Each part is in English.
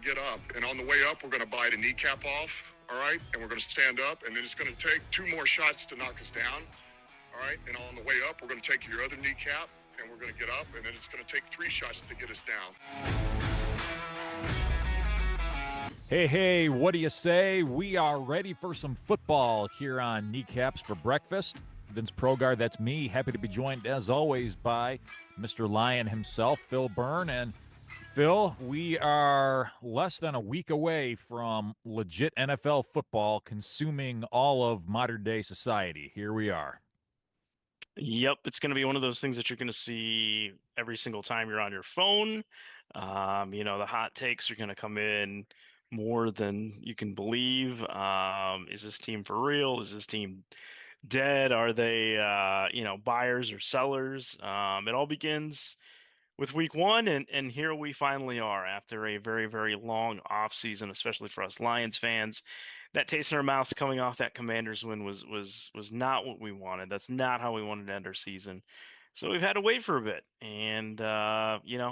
get up. And on the way up, we're going to bite a kneecap off, all right? And we're going to stand up, and then it's going to take 2 more shots to knock us down, all right? And on the way up, we're going to take your other kneecap, and we're going to get up, and then it's going to take 3 shots to get us down. Hey, what do you say? We are ready for some football here on Kneecaps for Breakfast. Vince Progar, that's me. Happy to be joined, as always, by Mr. Lion himself, Phil Byrne. And Phil, we are less than a week away from legit NFL football consuming all of modern-day society. Here we are. Yep, it's going to be one of those things that you're going to see every single time you're on your phone. The hot takes are going to come in more than you can believe. Is this team for real? Is this team dead? Are they, buyers or sellers? It all begins with week 1, and here we finally are after a very, very long off season, especially for us Lions fans. That taste in our mouths coming off that Commanders win was not what we wanted. That's not how we wanted to end our season. So we've had to wait for a bit, and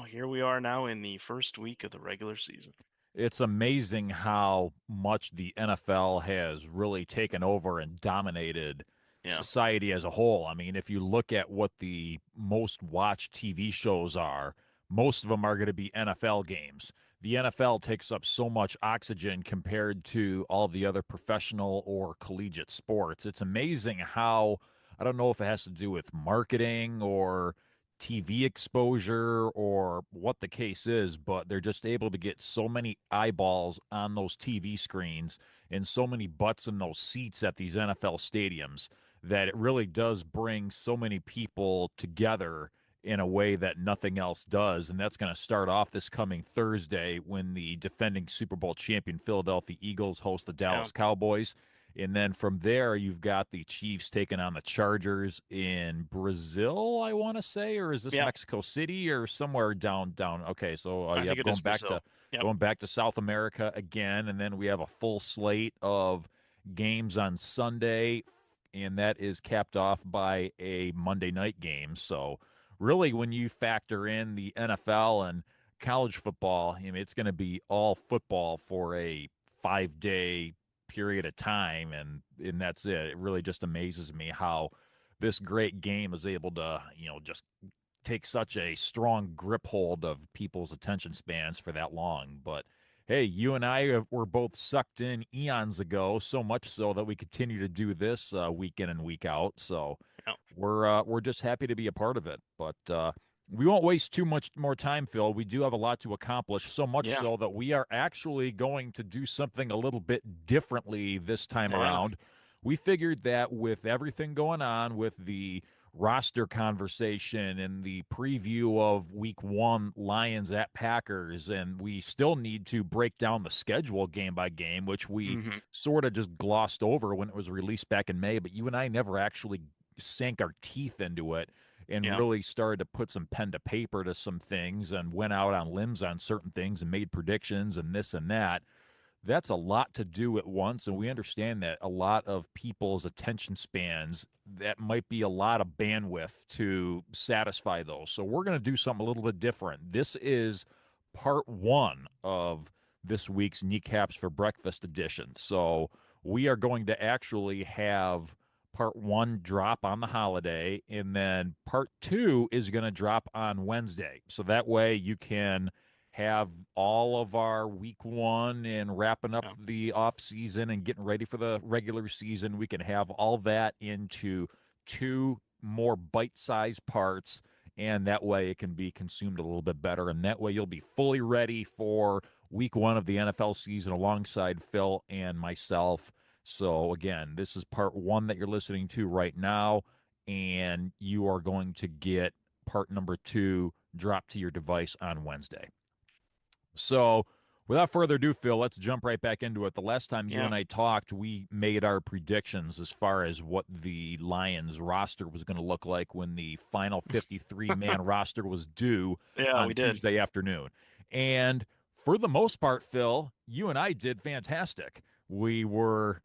here we are now in the first week of the regular season. It's amazing how much the NFL has really taken over and dominated society as a whole. I mean, if you look at what the most watched TV shows are, most of them are going to be NFL games. The NFL takes up so much oxygen compared to all the other professional or collegiate sports. It's amazing how, I don't know if it has to do with marketing or TV exposure or what the case is, but they're just able to get so many eyeballs on those TV screens and so many butts in those seats at these NFL stadiums that it really does bring so many people together in a way that nothing else does. And that's going to start off this coming Thursday when the defending Super Bowl champion Philadelphia Eagles host the Dallas Cowboys. And then from there, you've got the Chiefs taking on the Chargers in Brazil, I want to say, or is this Mexico City or somewhere down? Okay, so I think going back to going back to South America again, and then we have a full slate of games on Sunday, and that is capped off by a Monday night game. So really, when you factor in the NFL and college football, I mean, it's going to be all football for a 5-day period of time, and that's it. It really just amazes me how this great game is able to, just take such a strong grip hold of people's attention spans for that long. But hey, you and I were both sucked in eons ago, so much so that we continue to do this week in and week out. So we're just happy to be a part of it. But we won't waste too much more time, Phil. We do have a lot to accomplish, so much so that we are actually going to do something a little bit differently this time around. We figured that with everything going on with the roster conversation and the preview of week 1 Lions at Packers, and we still need to break down the schedule game by game, which we sort of just glossed over when it was released back in May, but you and I never actually sank our teeth into it and really started to put some pen to paper to some things and went out on limbs on certain things and made predictions and this and that. That's a lot to do at once, and we understand that a lot of people's attention spans, that might be a lot of bandwidth to satisfy those. So we're going to do something a little bit different. This is part 1 of this week's Kneecaps for Breakfast edition. So we are going to actually have part 1 drop on the holiday, and then part 2 is going to drop on Wednesday. So that way you can have all of our week 1 and wrapping up the off season and getting ready for the regular season. We can have all that into 2 more bite-sized parts, and that way it can be consumed a little bit better. And that way you'll be fully ready for week 1 of the NFL season alongside Phil and myself. So again, this is part 1 that you're listening to right now, and you are going to get part number 2 dropped to your device on Wednesday. So without further ado, Phil, let's jump right back into it. The last time you and I talked, we made our predictions as far as what the Lions roster was going to look like when the final 53-man roster was due on Tuesday afternoon. And for the most part, Phil, you and I did fantastic. We were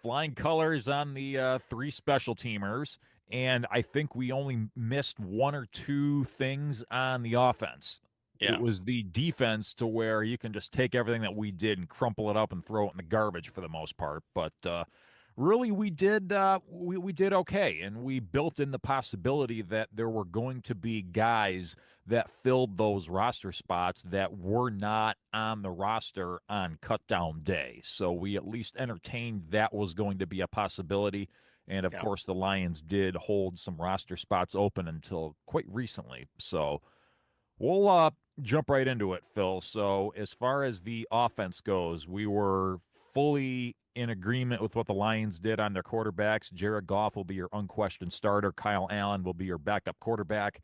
flying colors on the 3 special teamers, and I think we only missed 1 or 2 things on the offense. It Yeah. was the defense to where you can just take everything that we did and crumple it up and throw it in the garbage for the most part. But really, we did okay, and we built in the possibility that there were going to be guys that filled those roster spots that were not on the roster on cutdown day. So we at least entertained that was going to be a possibility. And of Yeah. course, the Lions did hold some roster spots open until quite recently. So we'll jump right into it, Phil. So, as far as the offense goes, we were fully in agreement with what the Lions did on their quarterbacks. Jared Goff will be your unquestioned starter. Kyle Allen will be your backup quarterback.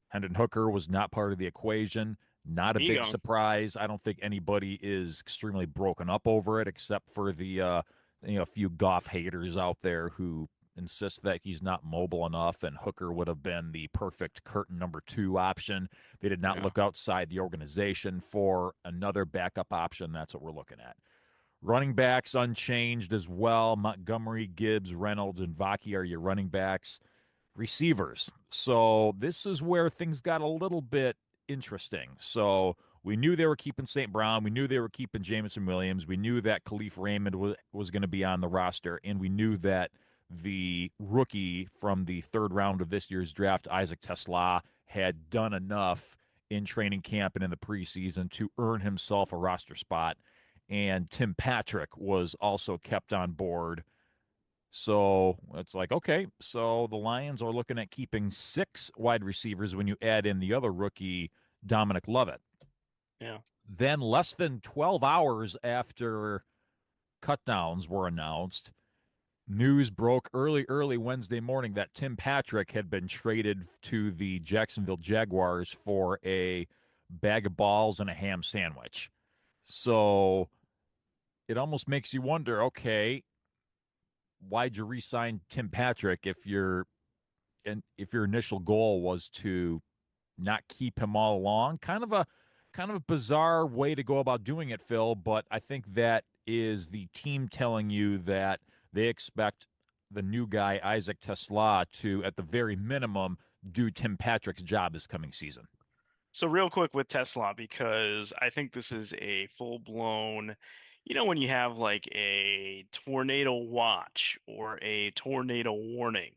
Hendon Hooker was not part of the equation. Not a He big gone. surprise. I don't think anybody is extremely broken up over it, except for the a few Goff haters out there who insist that he's not mobile enough, and Hooker would have been the perfect curtain number 2 option. They did not Yeah. look outside the organization for another backup option. That's what we're looking at. Running backs unchanged as well. Montgomery, Gibbs, Reynolds, and Vaki are your running backs. Receivers. So this is where things got a little bit interesting. So we knew they were keeping St. Brown. We knew they were keeping Jameson Williams. We knew that Khalif Raymond was going to be on the roster. And we knew that the rookie from the third round of this year's draft, Isaac Tesla, had done enough in training camp and in the preseason to earn himself a roster spot. And Tim Patrick was also kept on board. So it's like, okay, so the Lions are looking at keeping 6 wide receivers when you add in the other rookie, Dominic Lovett. Yeah. Then, less than 12 hours after cutdowns were announced, news broke early Wednesday morning that Tim Patrick had been traded to the Jacksonville Jaguars for a bag of balls and a ham sandwich. So it almost makes you wonder, okay, why'd you re-sign Tim Patrick if your initial goal was to not keep him all along? Kind of a bizarre way to go about doing it, Phil, but I think that is the team telling you that they expect the new guy, Isaac Tesla, to at the very minimum do Tim Patrick's job this coming season. So real quick with Tesla, because I think this is a full-blown, when you have like a tornado watch or a tornado warning.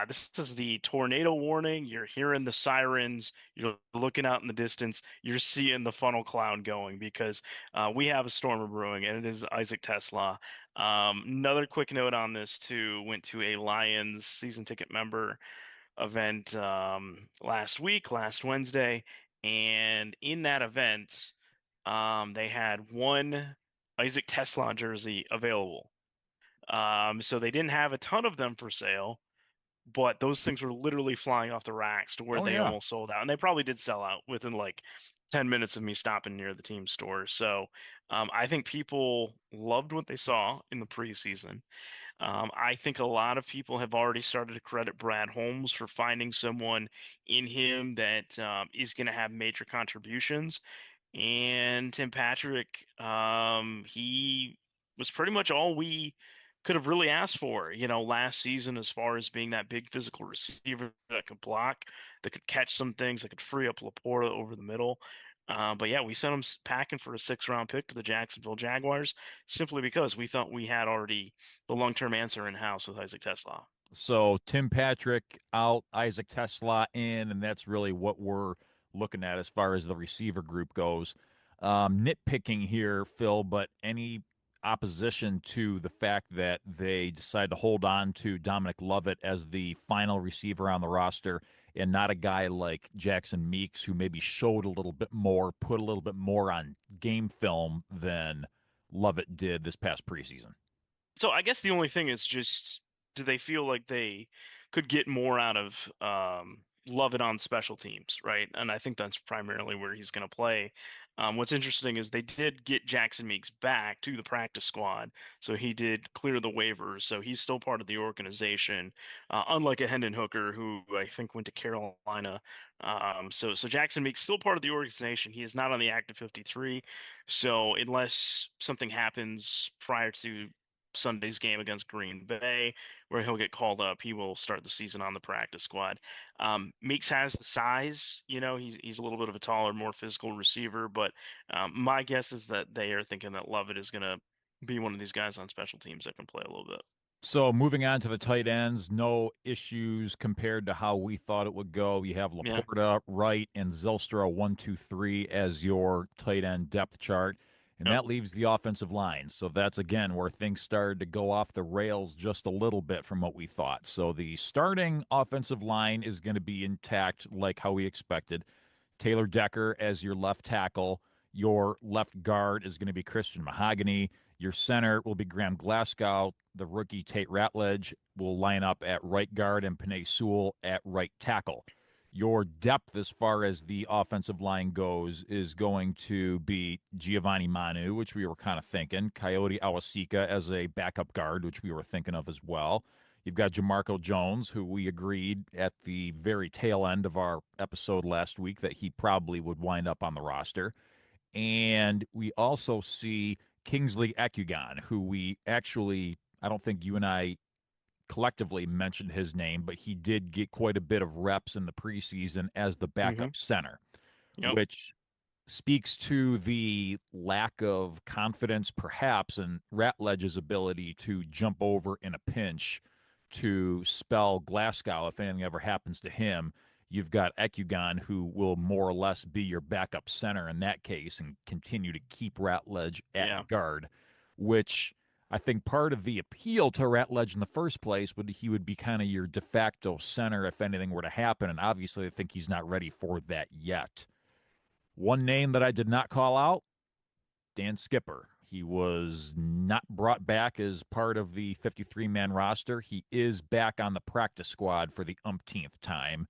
This is the tornado warning. You're hearing the sirens. You're looking out in the distance. You're seeing the funnel cloud going because we have a storm brewing, and it is Isaac Tesla. Another quick note on this too. Went to a Lions season ticket member event last Wednesday, and in that event, they had one Isaac Tesla jersey available. So they didn't have a ton of them for sale, but those things were literally flying off the racks to where Oh they yeah. almost sold out, and they probably did sell out within like 10 minutes of me stopping near the team store. So I think people loved what they saw in the preseason. I think a lot of people have already started to credit Brad Holmes for finding someone in him that is going to have major contributions. And Tim Patrick, he was pretty much all we could have really asked for, last season, as far as being that big physical receiver that could block, that could catch some things, that could free up Laporta over the middle. But yeah, we sent him packing for a 6th-round pick to the Jacksonville Jaguars simply because we thought we had already the long-term answer in house with Isaac Tesla. So Tim Patrick out, Isaac Tesla in, and that's really what we're looking at as far as the receiver group goes. Nitpicking here, Phil, but any opposition to the fact that they decided to hold on to Dominic Lovett as the final receiver on the roster and not a guy like Jackson Meeks, who maybe showed a little bit more, put a little bit more on game film than Lovett did this past preseason? So I guess the only thing is just, do they feel like they could get more out of Love It on special teams, right? And I think that's primarily where he's going to play. What's interesting is they did get Jackson Meeks back to the practice squad, so he did clear the waivers, so he's still part of the organization. Unlike a Hendon Hooker, who I think went to Carolina. So Jackson Meeks still part of the organization. He is not on the active 53. So unless something happens prior to Sunday's game against Green Bay, where he'll get called up. He will start the season on the practice squad. Meeks has the size, he's a little bit of a taller, more physical receiver, but my guess is that they are thinking that Lovett is going to be one of these guys on special teams that can play a little bit. So moving on to the tight ends, no issues compared to how we thought it would go. You have Yeah. Laporta, Wright, and Zylstra 1, 2, 3 as your tight end depth chart. And Yep. that leaves the offensive line. So that's again where things started to go off the rails just a little bit from what we thought. So the starting offensive line is going to be intact like how we expected. Taylor Decker as your left tackle. Your left guard is going to be Christian Mahogany. Your center will be Graham Glasgow. The rookie Tate Ratledge will line up at right guard and Panay Sewell at right tackle. Your depth as far as the offensive line goes is going to be Giovanni Manu, which we were kind of thinking. Coyote Awasika as a backup guard, which we were thinking of as well. You've got Jamarco Jones, who we agreed at the very tail end of our episode last week that he probably would wind up on the roster. And we also see Kingsley Ekugan, who we actually, I don't think you and I collectively mentioned his name, but he did get quite a bit of reps in the preseason as the Hmm. backup center, Yep. which speaks to the lack of confidence, perhaps, in Ratledge's ability to jump over in a pinch to spell Glasgow if anything ever happens to him. You've got Ekugan, who will more or less be your backup center in that case and continue to keep Ratledge Yeah. at guard, which I think part of the appeal to Ratledge in the first place would he would be kind of your de facto center if anything were to happen. And obviously, I think he's not ready for that yet. One name that I did not call out, Dan Skipper. He was not brought back as part of the 53-man roster. He is back on the practice squad for the umpteenth time.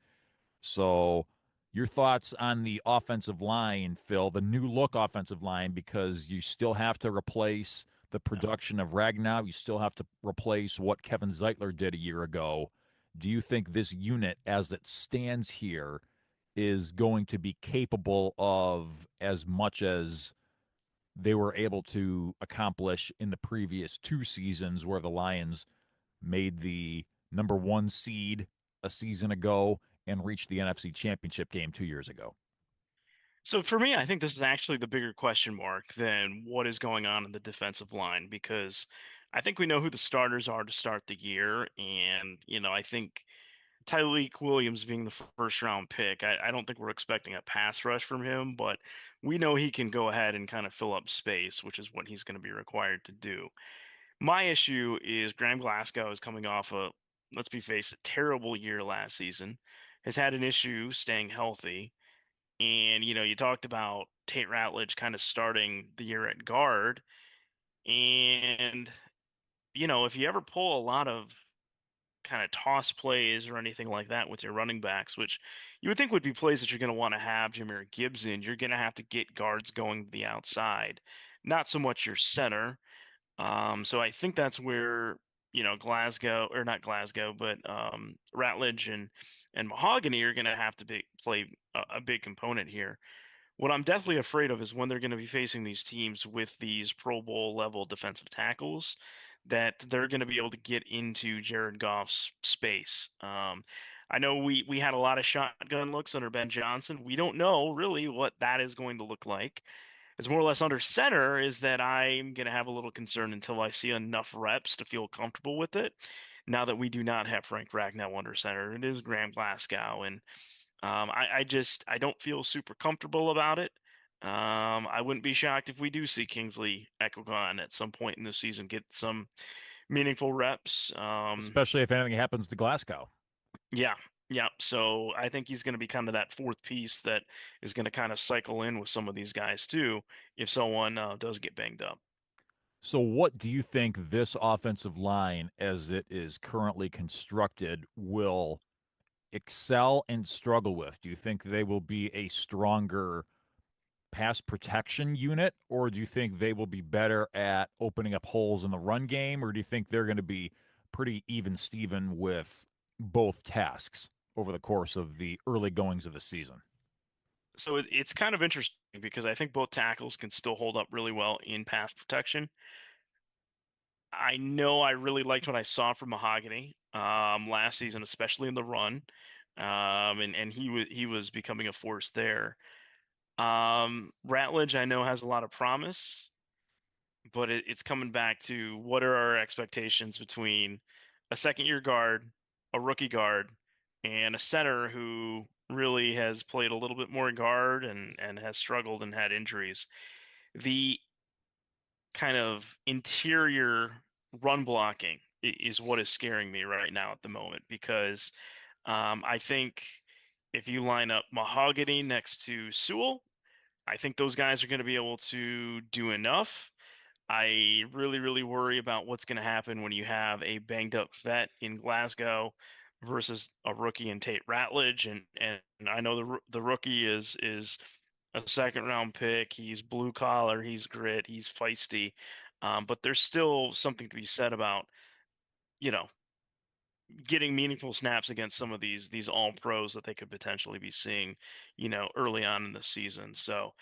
So, your thoughts on the offensive line, Phil, the new look offensive line, because you still have to replace the production of Ragnow. You still have to replace what Kevin Zeitler did a year ago. Do you think this unit, as it stands here, is going to be capable of as much as they were able to accomplish in the previous two seasons where the Lions made the number one seed a season ago and reached the NFC Championship game 2 years ago? So for me, I think this is actually the bigger question mark than what is going on in the defensive line because I think we know who the starters are to start the year. And, I think Tyleik Williams being the first round pick, I don't think we're expecting a pass rush from him, but we know he can go ahead and kind of fill up space, which is what he's going to be required to do. My issue is Graham Glasgow is coming off let's be faced, a terrible year last season, has had an issue staying healthy. And, you talked about Tate Ratledge kind of starting the year at guard. And, if you ever pull a lot of kind of toss plays or anything like that with your running backs, which you would think would be plays that you're going to want to have Jameer Gibbs in, you're going to have to get guards going to the outside, not so much your center. So I think that's where, Glasgow or not Glasgow, but Ratledge and Mahogany are going to have to play a big component here. What I'm definitely afraid of is when they're going to be facing these teams with these Pro Bowl level defensive tackles, that they're going to be able to get into Jared Goff's space. I know we had a lot of shotgun looks under Ben Johnson. We don't know really what that is going to look like. It's more or less under center is that I'm going to have a little concern until I see enough reps to feel comfortable with it. Now that we do not have Frank Ragnow under center, it is Graham Glasgow, and I don't feel super comfortable about it. I wouldn't be shocked if we do see Kingsley Ekugan at some point in the season get some meaningful reps. Especially if anything happens to Glasgow. Yeah, yeah. So I think he's going to be kind of that fourth piece that is going to kind of cycle in with some of these guys too, if someone does get banged up. So, what do you think this offensive line, as it is currently constructed, will excel and struggle with? Do you think they will be a stronger pass protection unit, or do you think they will be better at opening up holes in the run game, or do you think they're going to be pretty even Steven with both tasks over the course of the early goings of the season? So it's kind of interesting because I think both tackles can still hold up really well in pass protection. I know I really liked what I saw from Mahogany last season, especially in the run. And he was becoming a force there. Ratledge I know has a lot of promise, but it's coming back to what are our expectations between a second year guard, a rookie guard, and a center who really has played a little bit more guard and has struggled and had injuries. The kind of interior run blocking is what is scaring me right now at the moment because I think if you line up Mahogany next to Sewell, I think those guys are going to be able to do enough. I really, really worry about what's going to happen when you have a banged up vet in Glasgow versus a rookie in Tate Ratledge, and I know the rookie is a second round pick. He's blue collar, he's grit, he's feisty, but there's still something to be said about you know getting meaningful snaps against some of these all pros that they could potentially be seeing, early on in the season. So,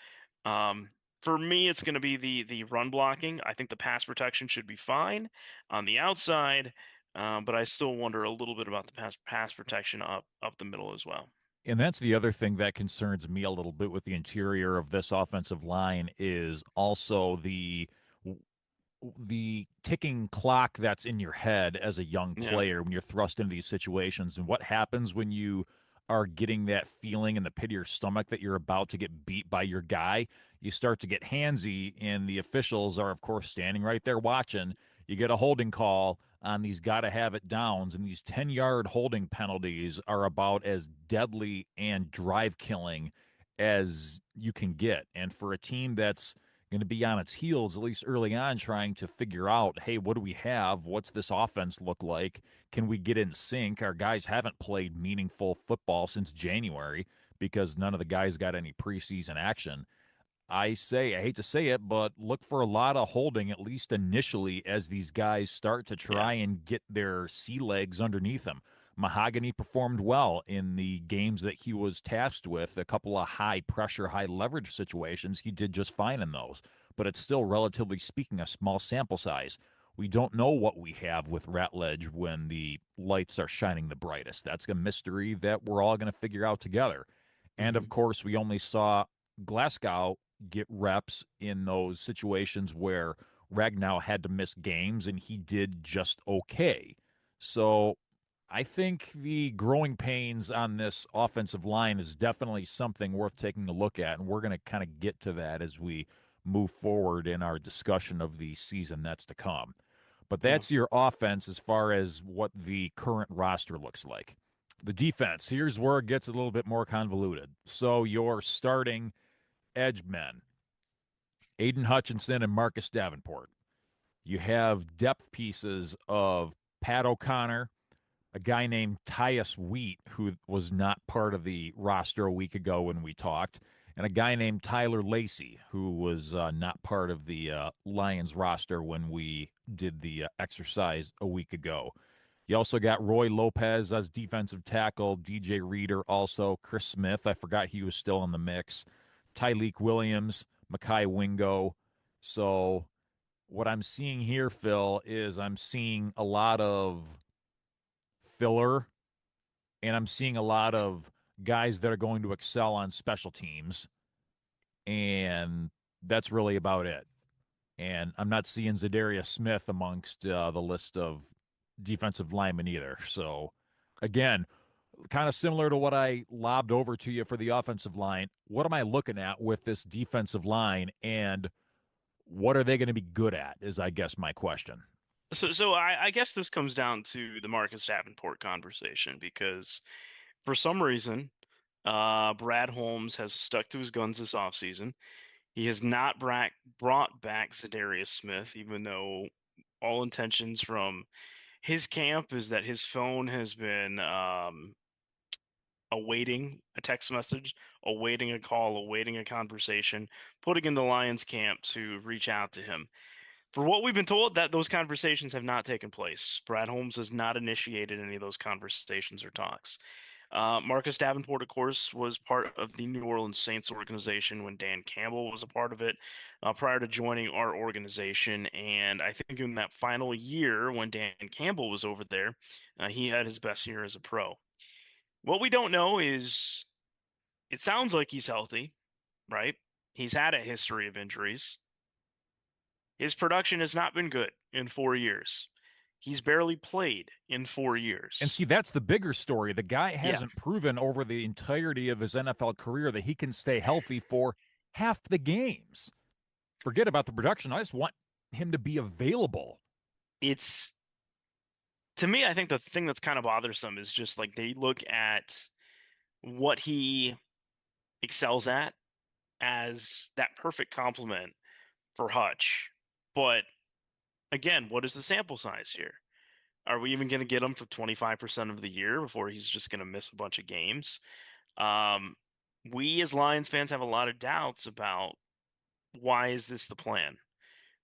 um, for me, it's going to be the run blocking. I think the pass protection should be fine on the outside, but I still wonder a little bit about the pass protection up the middle as well. And that's the other thing that concerns me a little bit with the interior of this offensive line is also the ticking clock that's in your head as a young Yeah. player when you're thrust into these situations, and what happens when you are getting that feeling in the pit of your stomach that you're about to get beat by your guy. You start to get handsy, and the officials are of course standing right there watching. You get a holding call on these gotta have it downs, and these 10-yard holding penalties are about as deadly and drive killing as you can get. And for a team that's going to be on its heels, at least early on, trying to figure out, hey, what do we have? What's this offense look like? Can we get in sync? Our guys haven't played meaningful football since January because none of the guys got any preseason action. I hate to say it, but look for a lot of holding, at least initially, as these guys start to Yeah. try and get their sea legs underneath them. Mahogany performed well in the games that he was tasked with. A couple of high pressure, high leverage situations, he did just fine in those. But it's still, relatively speaking, a small sample size. We don't know what we have with Ratledge when the lights are shining the brightest. That's a mystery that we're all going to figure out together. And of Hmm. course, we only saw Glasgow get reps in those situations where Ragnow had to miss games and he did just okay. So I think the growing pains on this offensive line is definitely something worth taking a look at, and we're going to kind of get to that as we move forward in our discussion of the season that's to come. But Yeah. that's your offense as far as what the current roster looks like. The defense, here's where it gets a little bit more convoluted. So your starting edge men, Aiden Hutchinson and Marcus Davenport. You have depth pieces of Pat O'Connor, a guy named Tyus Wheat, who was not part of the roster a week ago when we talked, and a guy named Tyler Lacey, who was not part of the Lions roster when we did the exercise a week ago. You also got Roy Lopez as defensive tackle, DJ Reader also, Chris Smith, I forgot he was still in the mix, Tyleek Williams, Makai Wingo. So what I'm seeing here, Phil, is I'm seeing a lot of filler, and I'm seeing a lot of guys that are going to excel on special teams, and that's really about it. And I'm not seeing Zadarius Smith amongst the list of defensive linemen either. So, again, kind of similar to what I lobbed over to you for the offensive line. What am I looking at with this defensive line, and what are they going to be good at? Is I guess my question. So I guess this comes down to the Marcus Davenport conversation because for some reason, Brad Holmes has stuck to his guns this offseason. He has not brought back Zadarius Smith, even though all intentions from his camp is that his phone has been awaiting a text message, awaiting a call, awaiting a conversation, putting in the Lions camp to reach out to him. For what we've been told, that those conversations have not taken place. Brad Holmes has not initiated any of those conversations or talks. Marcus Davenport, of course, was part of the New Orleans Saints organization when Dan Campbell was a part of it prior to joining our organization. And I think in that final year when Dan Campbell was over there, he had his best year as a pro. What we don't know is it sounds like he's healthy, right? He's had a history of injuries. His production has not been good in 4 years. He's barely played in 4 years. And see, that's the bigger story. The guy Yeah, hasn't proven over the entirety of his NFL career that he can stay healthy for half the games. Forget about the production. I just want him to be available. it's to me, I think the thing that's kind of bothersome is just like they look at what he excels at as that perfect complement for Hutch. But again, what is the sample size here? Are we even going to get him for 25% of the year before he's just going to miss a bunch of games? Um, we as Lions fans have a lot of doubts about why is this the plan?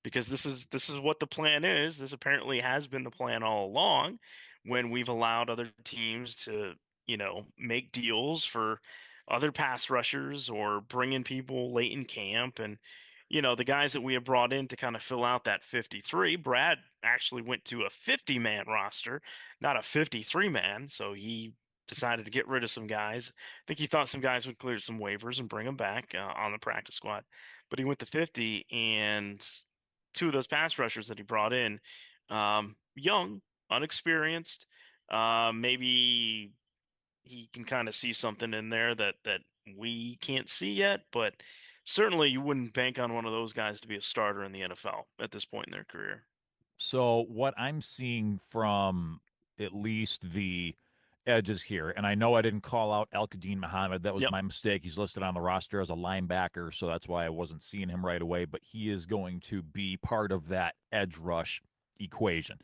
Because this is what the plan is. This apparently has been the plan all along when we've allowed other teams to, make deals for other pass rushers or bring in people late in camp and the guys that we have brought in to kind of fill out that 53. Brad actually went to a 50-man roster, not a 53-man, so he decided to get rid of some guys. I think he thought some guys would clear some waivers and bring them back on the practice squad, but he went to 50, and two of those pass rushers that he brought in, young, unexperienced. Maybe he can kind of see something in there that we can't see yet, but certainly you wouldn't bank on one of those guys to be a starter in the NFL at this point in their career. So, what I'm seeing from at least the edges here, and I know I didn't call out Al-Qadim Muhammad. That was Yep. my mistake. He's listed on the roster as a linebacker, so that's why I wasn't seeing him right away, but he is going to be part of that edge rush equation.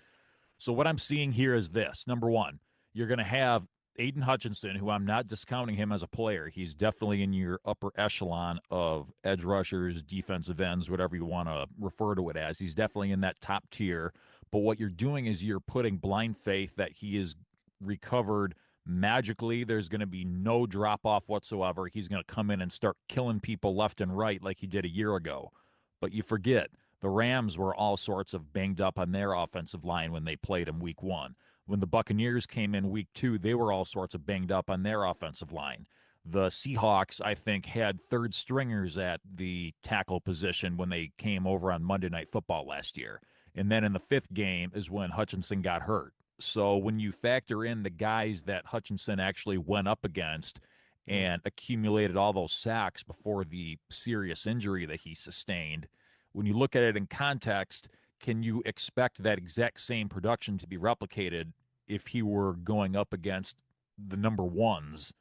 So what I'm seeing here is this. Number one, you're going to have Aiden Hutchinson, who I'm not discounting him as a player. He's definitely in your upper echelon of edge rushers, defensive ends, whatever you want to refer to it as. He's definitely in that top tier. But what you're doing is you're putting blind faith that he is recovered magically. There's going to be no drop off whatsoever. He's going to come in and start killing people left and right like he did a year ago. But you forget the Rams were all sorts of banged up on their offensive line when they played him week one. When the Buccaneers came in week two, they were all sorts of banged up on their offensive line. The Seahawks, I think, had third stringers at the tackle position when they came over on Monday Night Football last year. And then in the fifth game is when Hutchinson got hurt. So when you factor in the guys that Hutchinson actually went up against and accumulated all those sacks before the serious injury that he sustained, when you look at it in context, can you expect that exact same production to be replicated if he were going up against the number ones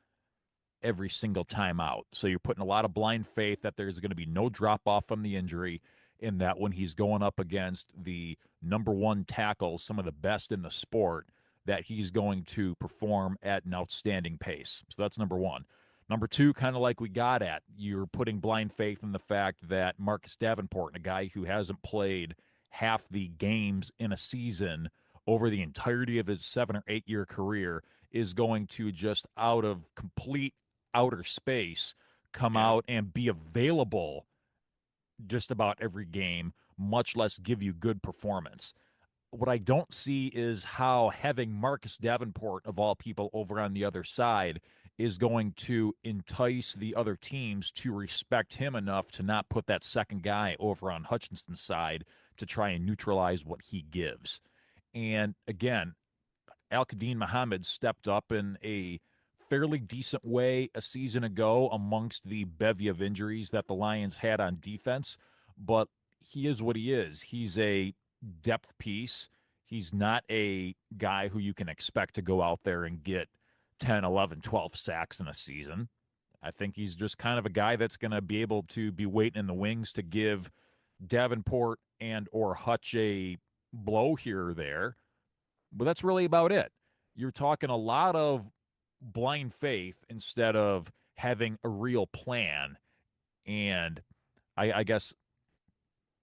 every single time out? So you're putting a lot of blind faith that there's going to be no drop off from the injury, in that when he's going up against the number one tackles, some of the best in the sport, that he's going to perform at an outstanding pace. So that's number one. Number two, kind of like we got at, you're putting blind faith in the fact that Marcus Davenport, a guy who hasn't played half the games in a season over the entirety of his 7 or 8 year career, is going to just out of complete outer space come Yeah. out and be available just about every game, much less give you good performance. What I don't see is how having Marcus Davenport, of all people, over on the other side is going to entice the other teams to respect him enough to not put that second guy over on Hutchinson's side to try and neutralize what he gives. And again, Al-Qadim Muhammad stepped up in a fairly decent way a season ago amongst the bevy of injuries that the Lions had on defense, but he is what he is. He's a depth piece. He's not a guy who you can expect to go out there and get 10, 11, 12 sacks in a season. I think he's just kind of a guy that's going to be able to be waiting in the wings to give Davenport and or Hutch a blow here or there, but that's really about it. You're talking a lot of blind faith instead of having a real plan. And I guess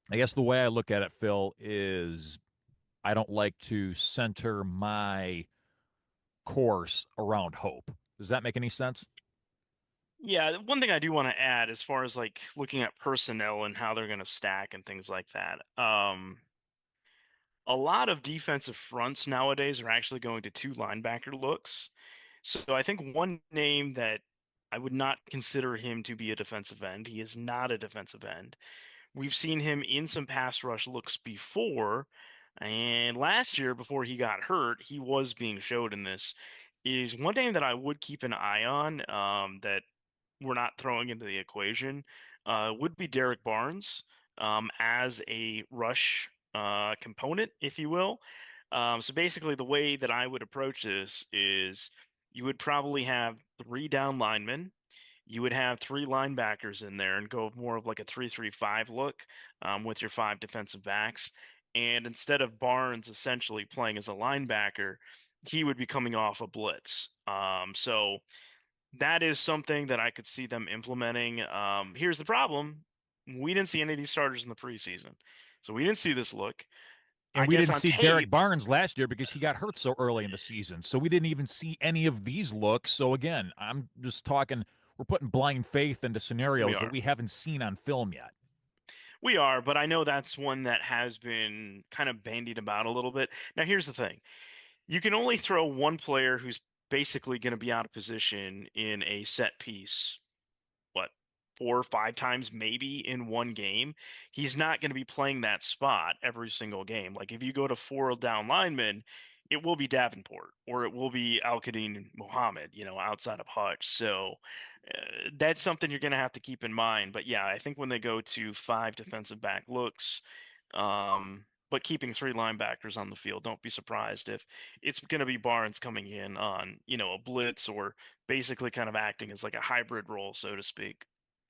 the way I look at it, Phil, is I don't like to center my course around hope. Does that make any sense? Yeah, one thing I do want to add as far as like looking at personnel and how they're going to stack and things like that. A lot of defensive fronts nowadays are actually going to two linebacker looks. So I think one name that I would not consider him to be a defensive end. He is not a defensive end. We've seen him in some pass rush looks before, and last year before he got hurt, he was being showed in this. Is one name that I would keep an eye on, that we're not throwing into the equation, would be Derek Barnes, as a rush component, if you will. So basically, the way that I would approach this is you would probably have three down linemen. You would have three linebackers in there and go more of like a 3-3-5 look, with your five defensive backs. And instead of Barnes essentially playing as a linebacker, he would be coming off a blitz. So that is something that I could see them implementing. Here's the problem. We didn't see any of these starters in the preseason. So we didn't see this look. And I we guess didn't on see Derek tape, Barnes last year because he got hurt so early in the season. So we didn't even see any of these looks. So again, I'm just talking, we're putting blind faith into we scenarios that are. we haven't seen on film yet. We are, but I know that's one that has been kind of bandied about a little bit. Now, here's the thing. You can only throw one player who's basically going to be out of position in a set piece, what, 4 or 5 times maybe in one game. He's not going to be playing that spot every single game. Like if you go to four down linemen, it will be Davenport or it will be Al Qadin Muhammad, outside of Hutch. So that's something you're going to have to keep in mind. But yeah, I think when they go to five defensive back looks, but keeping three linebackers on the field, don't be surprised if it's going to be Barnes coming in on, a blitz or basically kind of acting as like a hybrid role, so to speak.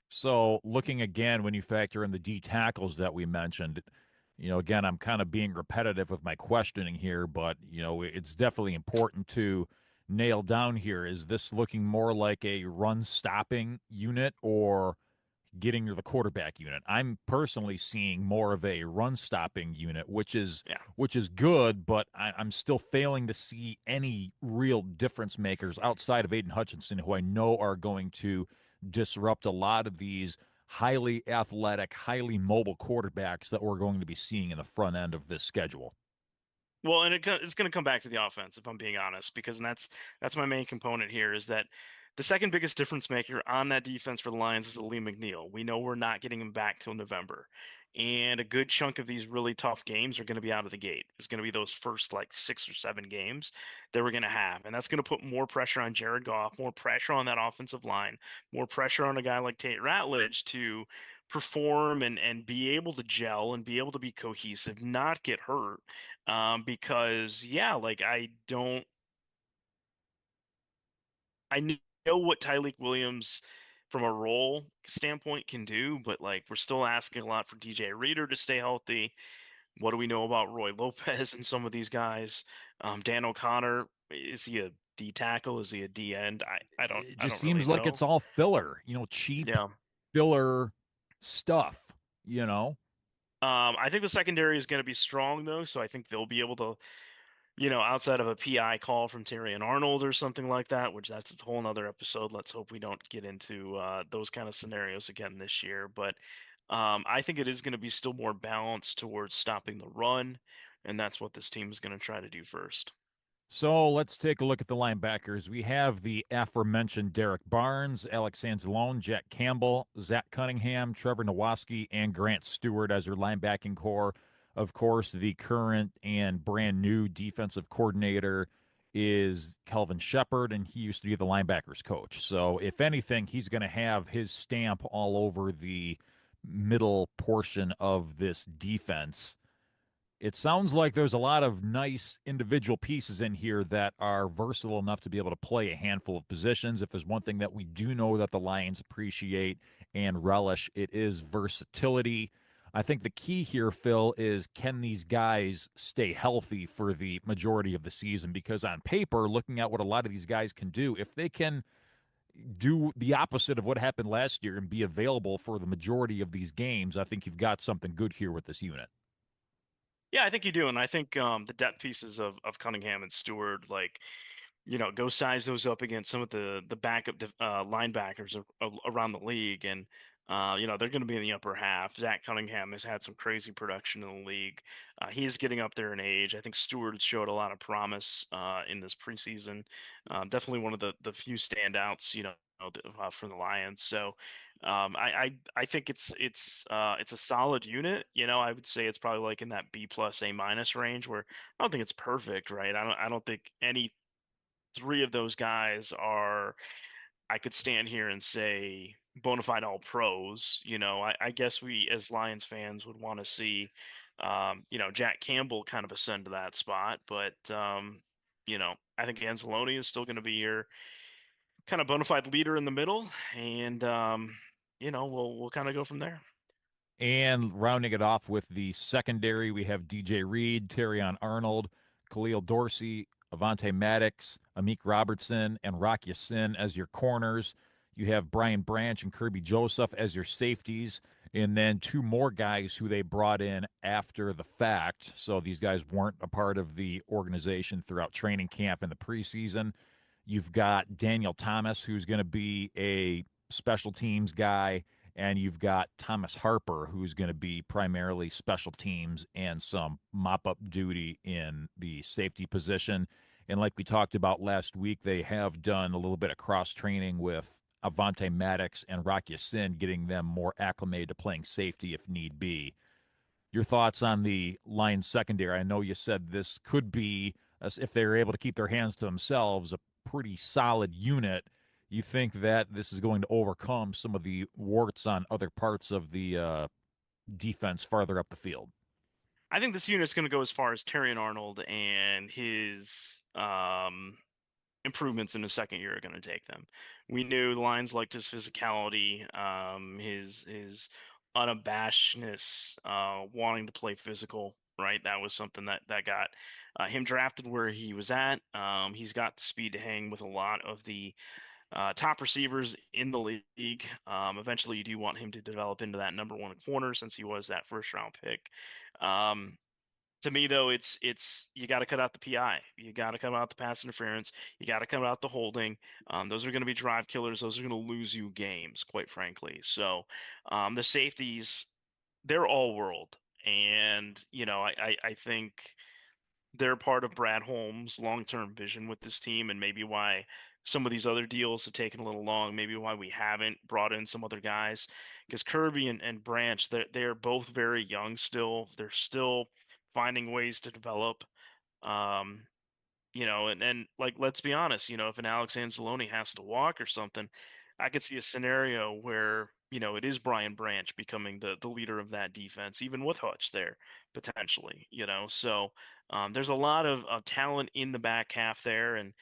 So looking again, when you factor in the D tackles that we mentioned, again, I'm kind of being repetitive with my questioning here, but, it's definitely important to nail down here. Is this looking more like a run stopping unit or getting to the quarterback unit? I'm personally seeing more of a run stopping unit, Yeah. which is good, but I'm still failing to see any real difference makers outside of Aiden Hutchinson, who I know are going to disrupt a lot of these highly athletic, highly mobile quarterbacks that we're going to be seeing in the front end of this schedule. Well, and it's going to come back to the offense, if I'm being honest, because that's my main component here is that the second biggest difference maker on that defense for the Lions is Lee McNeil. We know we're not getting him back till November, and a good chunk of these really tough games are going to be out of the gate. It's going to be those first like 6 or 7 games that we're going to have, and that's going to put more pressure on Jared Goff, more pressure on that offensive line, more pressure on a guy like Tate Ratledge to perform and be able to gel and be able to be cohesive, not get hurt, because yeah, like I know what Tyleik Williams from a role standpoint can do, but like we're still asking a lot for DJ Reader to stay healthy. What do we know about Roy Lopez and some of these guys? Dan O'Connor, is he a D tackle? Is he a D end? I don't It I just don't really seems like know. it's all filler, cheap Yeah. filler stuff. I think the secondary is going to be strong though, so I think they'll be able to, outside of a PI call from Terry and Arnold or something like that, which that's a whole nother episode. Let's hope we don't get into those kind of scenarios again this year. But I think it is going to be still more balanced towards stopping the run, and that's what this team is going to try to do first. So let's take a look at the linebackers. We have the aforementioned Derek Barnes, Alex Anzalone, Jack Campbell, Zach Cunningham, Trevor Nowaski, and Grant Stewart as your linebacking core. Of course, the current and brand new defensive coordinator is Kelvin Shepard, and he used to be the linebackers coach. So, if anything, he's going to have his stamp all over the middle portion of this defense. It sounds like there's a lot of nice individual pieces in here that are versatile enough to be able to play a handful of positions. If there's one thing that we do know that the Lions appreciate and relish, it is versatility. I think the key here, Phil, is can these guys stay healthy for the majority of the season? Because on paper, looking at what a lot of these guys can do, if they can do the opposite of what happened last year and be available for the majority of these games, I think you've got something good here with this unit. Yeah, I think you do, and I think the depth pieces of Cunningham and Stewart, like go size those up against some of the backup linebackers around the league, and they're going to be in the upper half. Zach Cunningham has had some crazy production in the league. He is getting up there in age. I think Stewart showed a lot of promise in this preseason. Definitely one of the few standouts, from the Lions. So I think it's a solid unit. I would say it's probably like in that B plus A minus range, where I don't think it's perfect, right? I don't think any three of those guys are, I could stand here and say, bona fide all pros. I guess we as Lions fans would want to see, Jack Campbell kind of ascend to that spot. But, I think Anzalone is still going to be your kind of bona fide leader in the middle. And, we'll kind of go from there. And rounding it off with the secondary, we have DJ Reed, Terrion Arnold, Khalil Dorsey, Avante Maddox, Amik Robertson, and Rock Sin as your corners. You have Brian Branch and Kirby Joseph as your safeties, and then two more guys who they brought in after the fact. So these guys weren't a part of the organization throughout training camp in the preseason. You've got Daniel Thomas, who's going to be a special teams guy, and you've got Thomas Harper, who's going to be primarily special teams and some mop up duty in the safety position. And like we talked about last week, they have done a little bit of cross training with Avante Maddox and Rock Sin, getting them more acclimated to playing safety if need be. Your thoughts on the Lions secondary? I know you said this could be, if they're able to keep their hands to themselves, a pretty solid unit. You think that this is going to overcome some of the warts on other parts of the defense farther up the field? I think this unit's going to go as far as Terrion Arnold and his improvements in his second year are going to take them. We knew the Lions liked his physicality, his unabashedness, wanting to play physical. Right, that was something that got him drafted where he was at. He's got the speed to hang with a lot of the top receivers in the league. Eventually, you do want him to develop into that number one corner since he was that first round pick. Um, to me, though, it's you got to cut out the PI. You got to cut out the pass interference. You got to cut out the holding. Those are going to be drive killers. Those are going to lose you games, quite frankly. So the safeties, they're all world, and I think they're part of Brad Holmes' long-term vision with this team, and maybe why some of these other deals have taken a little long. Maybe why we haven't brought in some other guys, because Kirby and Branch, they're both very young still. They're still finding ways to develop. Um, and like let's be honest, if an Alex Anzalone has to walk or something, I could see a scenario where, it is Brian Branch becoming the leader of that defense, even with Hutch there, potentially. So there's a lot of talent in the back half there. And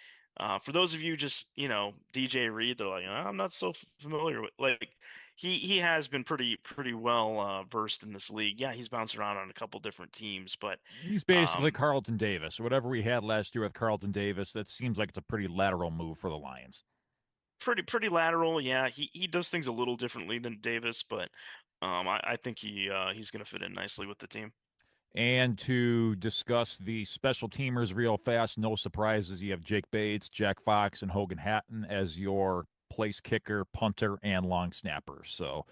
for those of you just, DJ Reed, they're like, I'm not so familiar with, like, he has been pretty well versed in this league. Yeah, he's bounced around on a couple different teams, but He's basically um, Carlton Davis. Whatever we had last year with Carlton Davis, that seems like it's a pretty lateral move for the Lions. pretty lateral. Yeah, he does things a little differently than Davis, but I think he's going to fit in nicely with the team. And to discuss the special teamers real fast, no surprises. You have Jake Bates, Jack Fox, and Hogan Hatton as your place kicker, punter, and long snapper. So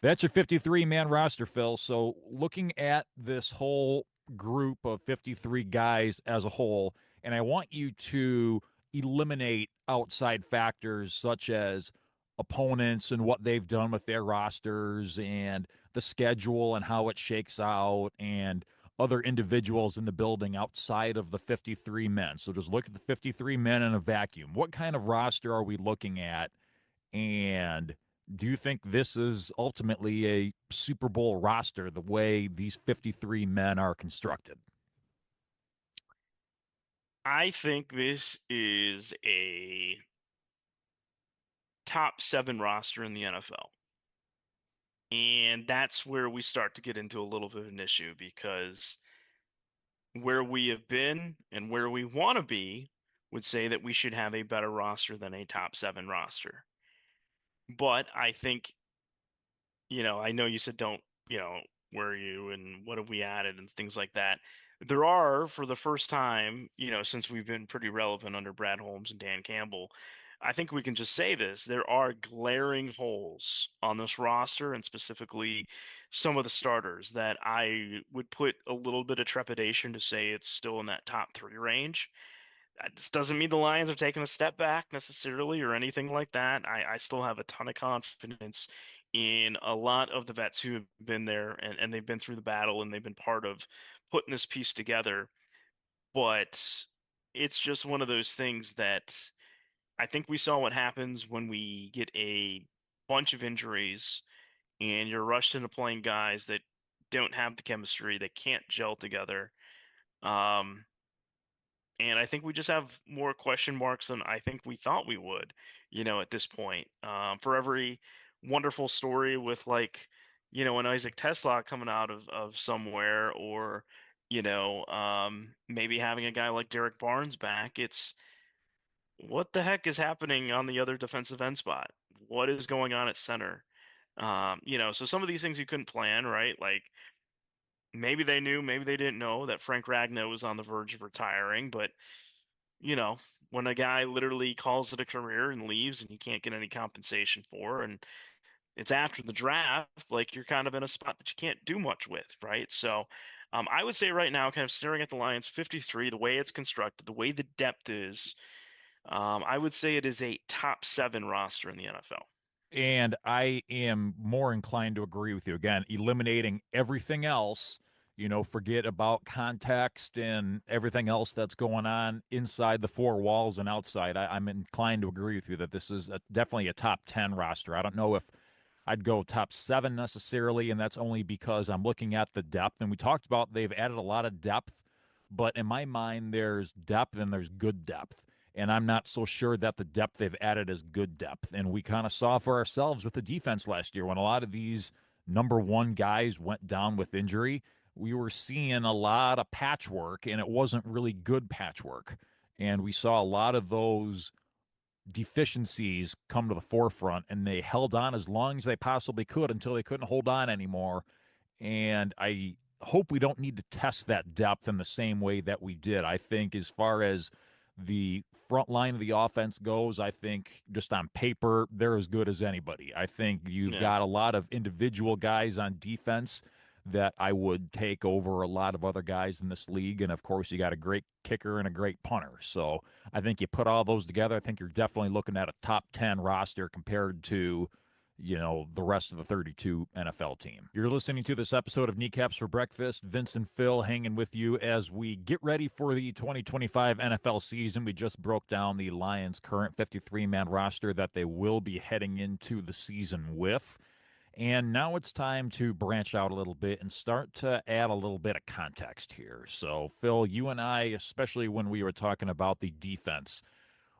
that's your 53-man roster, Phil. So looking at this whole group of 53 guys as a whole, and I want you to eliminate outside factors such as opponents and what they've done with their rosters and the schedule and how it shakes out and other individuals in the building outside of the 53 men. So just look at the 53 men in a vacuum. What kind of roster are we looking at? And do you think this is ultimately a Super Bowl roster the way these 53 men are constructed? I think this is a top seven roster in the NFL. And that's where we start to get into a little bit of an issue because where we have been and where we want to be would say that we should have a better roster than a top seven roster. But I think, I know you said don't, where are you and what have we added and things like that. there are, for the first time, since we've been pretty relevant under Brad Holmes and Dan Campbell, I think we can just say this. There are glaring holes on this roster, and specifically some of the starters that I would put a little bit of trepidation to say it's still in that top three range. This doesn't mean the Lions have taken a step back necessarily or anything like that. I still have a ton of confidence in a lot of the vets who have been there and they've been through the battle and they've been part of putting this piece together. But it's just one of those things that I think we saw what happens when we get a bunch of injuries and you're rushed into playing guys that don't have the chemistry, that can't gel together. Um, and I think we just have more question marks than I think we thought we would, at this point. For every wonderful story with like, an Isaac Tesla coming out of somewhere or, maybe having a guy like Derek Barnes back, it's what the heck is happening on the other defensive end spot? What is going on at center? So some of these things you couldn't plan, right? Like maybe they knew, maybe they didn't know that Frank Ragnow was on the verge of retiring, but when a guy literally calls it a career and leaves and you can't get any compensation for, and it's after the draft, like you're kind of in a spot that you can't do much with, right? So, I would say right now, kind of staring at the Lions 53, the way it's constructed, the way the depth is, I would say it is a top seven roster in the NFL. And I am more inclined to agree with you. Again, eliminating everything else, forget about context and everything else that's going on inside the four walls and outside. I'm inclined to agree with you that this is definitely a top 10 roster. I don't know if I'd go top seven necessarily, and that's only because I'm looking at the depth. And we talked about they've added a lot of depth, but in my mind, there's depth and there's good depth. And I'm not so sure that the depth they've added is good depth. And we kind of saw for ourselves with the defense last year when a lot of these number one guys went down with injury. We were seeing a lot of patchwork, and it wasn't really good patchwork. And we saw a lot of those deficiencies come to the forefront, and they held on as long as they possibly could until they couldn't hold on anymore. And I hope we don't need to test that depth in the same way that we did. I think as far as the front line of the offense goes, I think just on paper, they're as good as anybody. I think you've Yeah. got a lot of individual guys on defense that I would take over a lot of other guys in this league. And of course, you got a great kicker and a great punter. So I think you put all those together, I think you're definitely looking at a top 10 roster compared to the rest of the 32 NFL team. You're listening to this episode of Kneecaps for Breakfast. Vince and Phil hanging with you as we get ready for the 2025 NFL season. We just broke down the Lions' current 53-man roster that they will be heading into the season with. And now it's time to branch out a little bit and start to add a little bit of context here. So, Phil, you and I, especially when we were talking about the defense,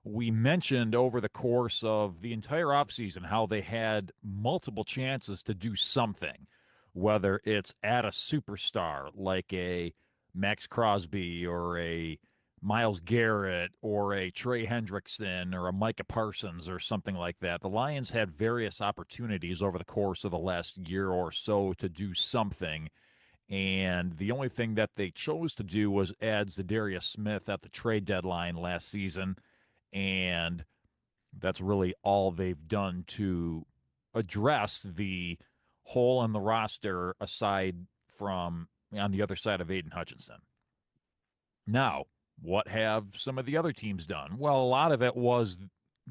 we mentioned over the course of the entire offseason how they had multiple chances to do something, whether it's add a superstar like a Max Crosby or a Miles Garrett or a Trey Hendrickson or a Micah Parsons or something like that. The Lions had various opportunities over the course of the last year or so to do something. And the only thing that they chose to do was add Zadarius Smith at the trade deadline last season. And that's really all they've done to address the hole in the roster aside from on the other side of Aiden Hutchinson. Now, what have some of the other teams done? Well, a lot of it was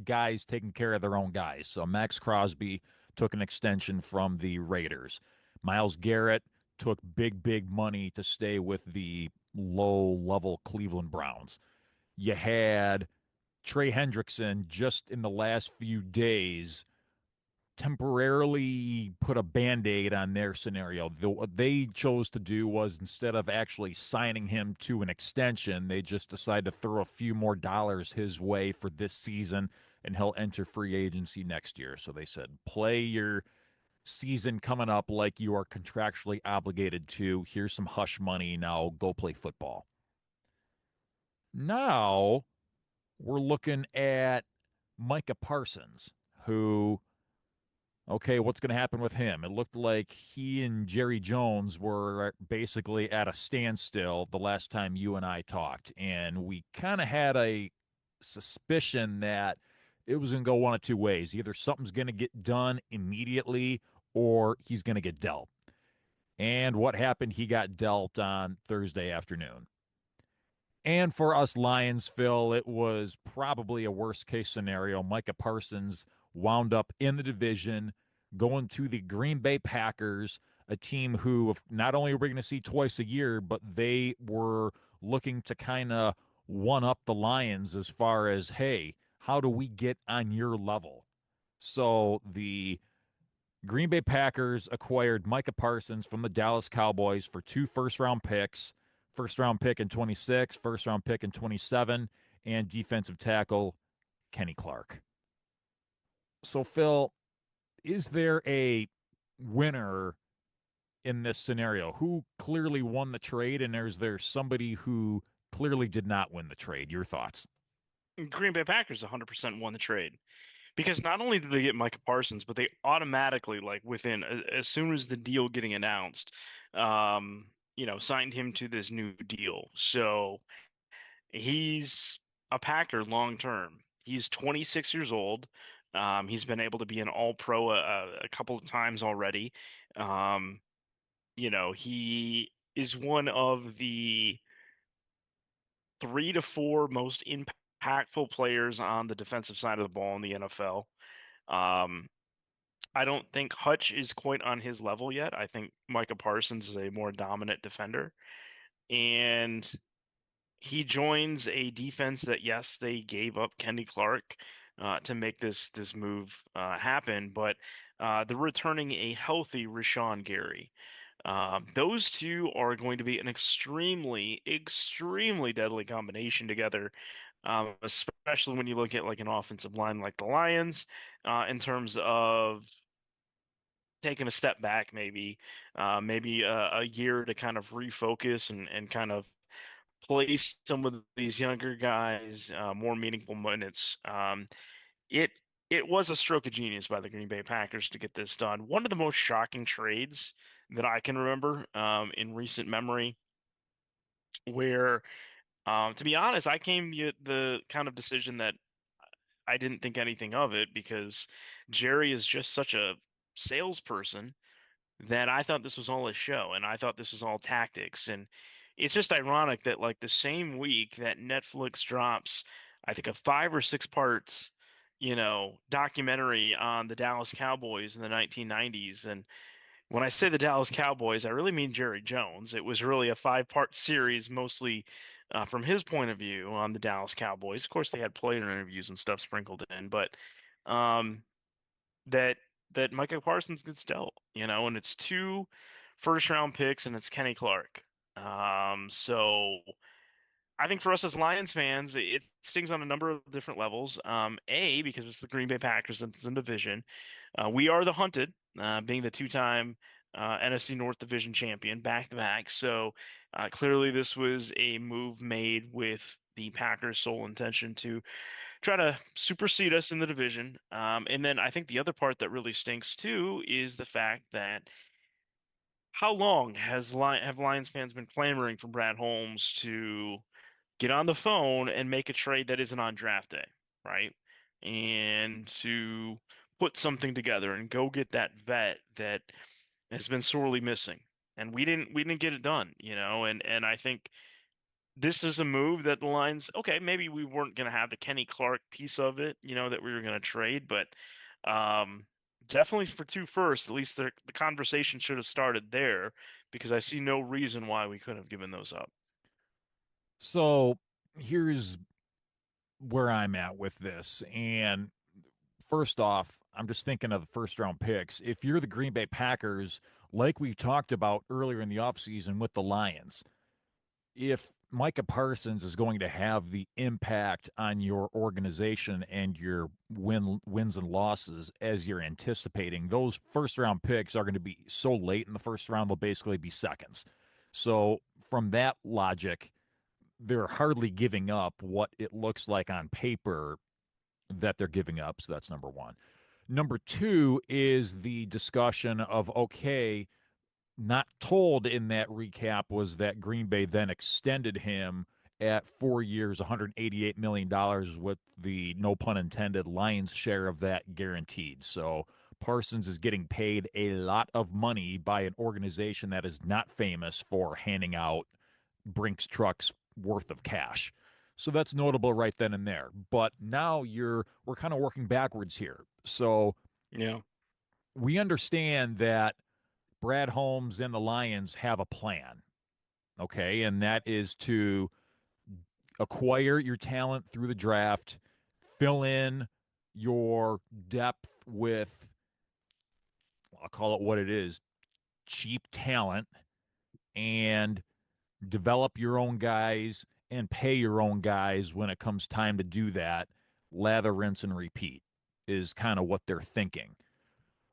guys taking care of their own guys. So Max Crosby took an extension from the Raiders. Miles Garrett took big money to stay with the low-level Cleveland Browns. You had Trey Hendrickson just in the last few days temporarily put a band-aid on their scenario. What they chose to do was instead of actually signing him to an extension, they just decided to throw a few more dollars his way for this season, and he'll enter free agency next year. So they said, play your season coming up like you are contractually obligated to. Here's some hush money. Now go play football. Now we're looking at Micah Parsons, who Okay, what's going to happen with him? It looked like he and Jerry Jones were basically at a standstill the last time you and I talked, and we kind of had a suspicion that it was going to go one of two ways. Either something's going to get done immediately or he's going to get dealt. And what happened? He got dealt on Thursday afternoon. And for us Lions, Phil, it was probably a worst case scenario. Micah Parsons wound up in the division, going to the Green Bay Packers, a team who not only are we going to see twice a year, but they were looking to kind of one up the Lions as far as, hey, how do we get on your level? So the Green Bay Packers acquired Micah Parsons from the Dallas Cowboys for 2 first-round picks, first-round pick in 26, first-round pick in 27, and defensive tackle Kenny Clark. So, Phil, is there a winner in this scenario? Who clearly won the trade, and is there somebody who clearly did not win the trade? Your thoughts? Green Bay Packers 100% won the trade because not only did they get Micah Parsons, but they automatically, like within as soon as the deal getting announced, signed him to this new deal. So he's a Packer long term. He's 26 years old. He's been able to be an All-Pro a couple of times already. Um, he is one of the 3 to 4 most impactful players on the defensive side of the ball in the NFL. Um, I don't think Hutch is quite on his level yet. I think Micah Parsons is a more dominant defender. And he joins a defense that, yes, they gave up Kenny Clark to make this move happen, but they're returning a healthy Rashawn Gary. Those two are going to be an extremely, extremely deadly combination together, especially when you look at like an offensive line like the Lions, in terms of taking a step back, maybe a year to kind of refocus and kind of play some of these younger guys more meaningful minutes. It it was a stroke of genius by the Green Bay Packers to get this done. One of the most shocking trades that I can remember in recent memory, where to be honest, I came to the kind of decision that I didn't think anything of it because Jerry is just such a salesperson that I thought this was all a show and I thought this was all tactics. And it's just ironic that like the same week that Netflix drops, I think a 5 or 6 parts, documentary on the Dallas Cowboys in the 1990s. And when I say the Dallas Cowboys, I really mean Jerry Jones. It was really a 5 part series, mostly from his point of view on the Dallas Cowboys. Of course, they had player interviews and stuff sprinkled in, but um, that Micah Parsons gets dealt, and it's 2 first round picks and it's Kenny Clark. So I think for us as Lions fans, it stings on a number of different levels. Because it's the Green Bay Packers and it's in division. We are the hunted, being the 2 time NFC North Division champion back to back. So clearly, this was a move made with the Packers' sole intention to try to supersede us in the division. And then I think the other part that really stinks too is the fact that how long have Lions fans been clamoring for Brad Holmes to get on the phone and make a trade that isn't on draft day, right? And to put something together and go get that vet that has been sorely missing. And we didn't get it done, and I think this is a move that the Lions, okay, maybe we weren't going to have the Kenny Clark piece of it, that we were going to trade, but um, definitely for 2 firsts, at least the conversation should have started there because I see no reason why we couldn't have given those up. So here's where I'm at with this. And first off, I'm just thinking of the first round picks. If you're the Green Bay Packers, like we talked about earlier in the offseason with the Lions, if Micah Parsons is going to have the impact on your organization and your wins and losses as you're anticipating, those first round picks are going to be so late in the first round, they'll basically be seconds. So, from that logic, they're hardly giving up what it looks like on paper that they're giving up. So, that's number one. Number two is the discussion of, okay, not told in that recap was that Green Bay then extended him at 4 years, $188 million, with the, no pun intended, Lions share of that guaranteed. So Parsons is getting paid a lot of money by an organization that is not famous for handing out Brinks trucks worth of cash. So that's notable right then and there. But now we're kind of working backwards here. So Yeah. we understand that Brad Holmes and the Lions have a plan, okay? And that is to acquire your talent through the draft, fill in your depth with, I'll call it what it is, cheap talent, and develop your own guys and pay your own guys when it comes time to do that. Lather, rinse, and repeat is kind of what they're thinking.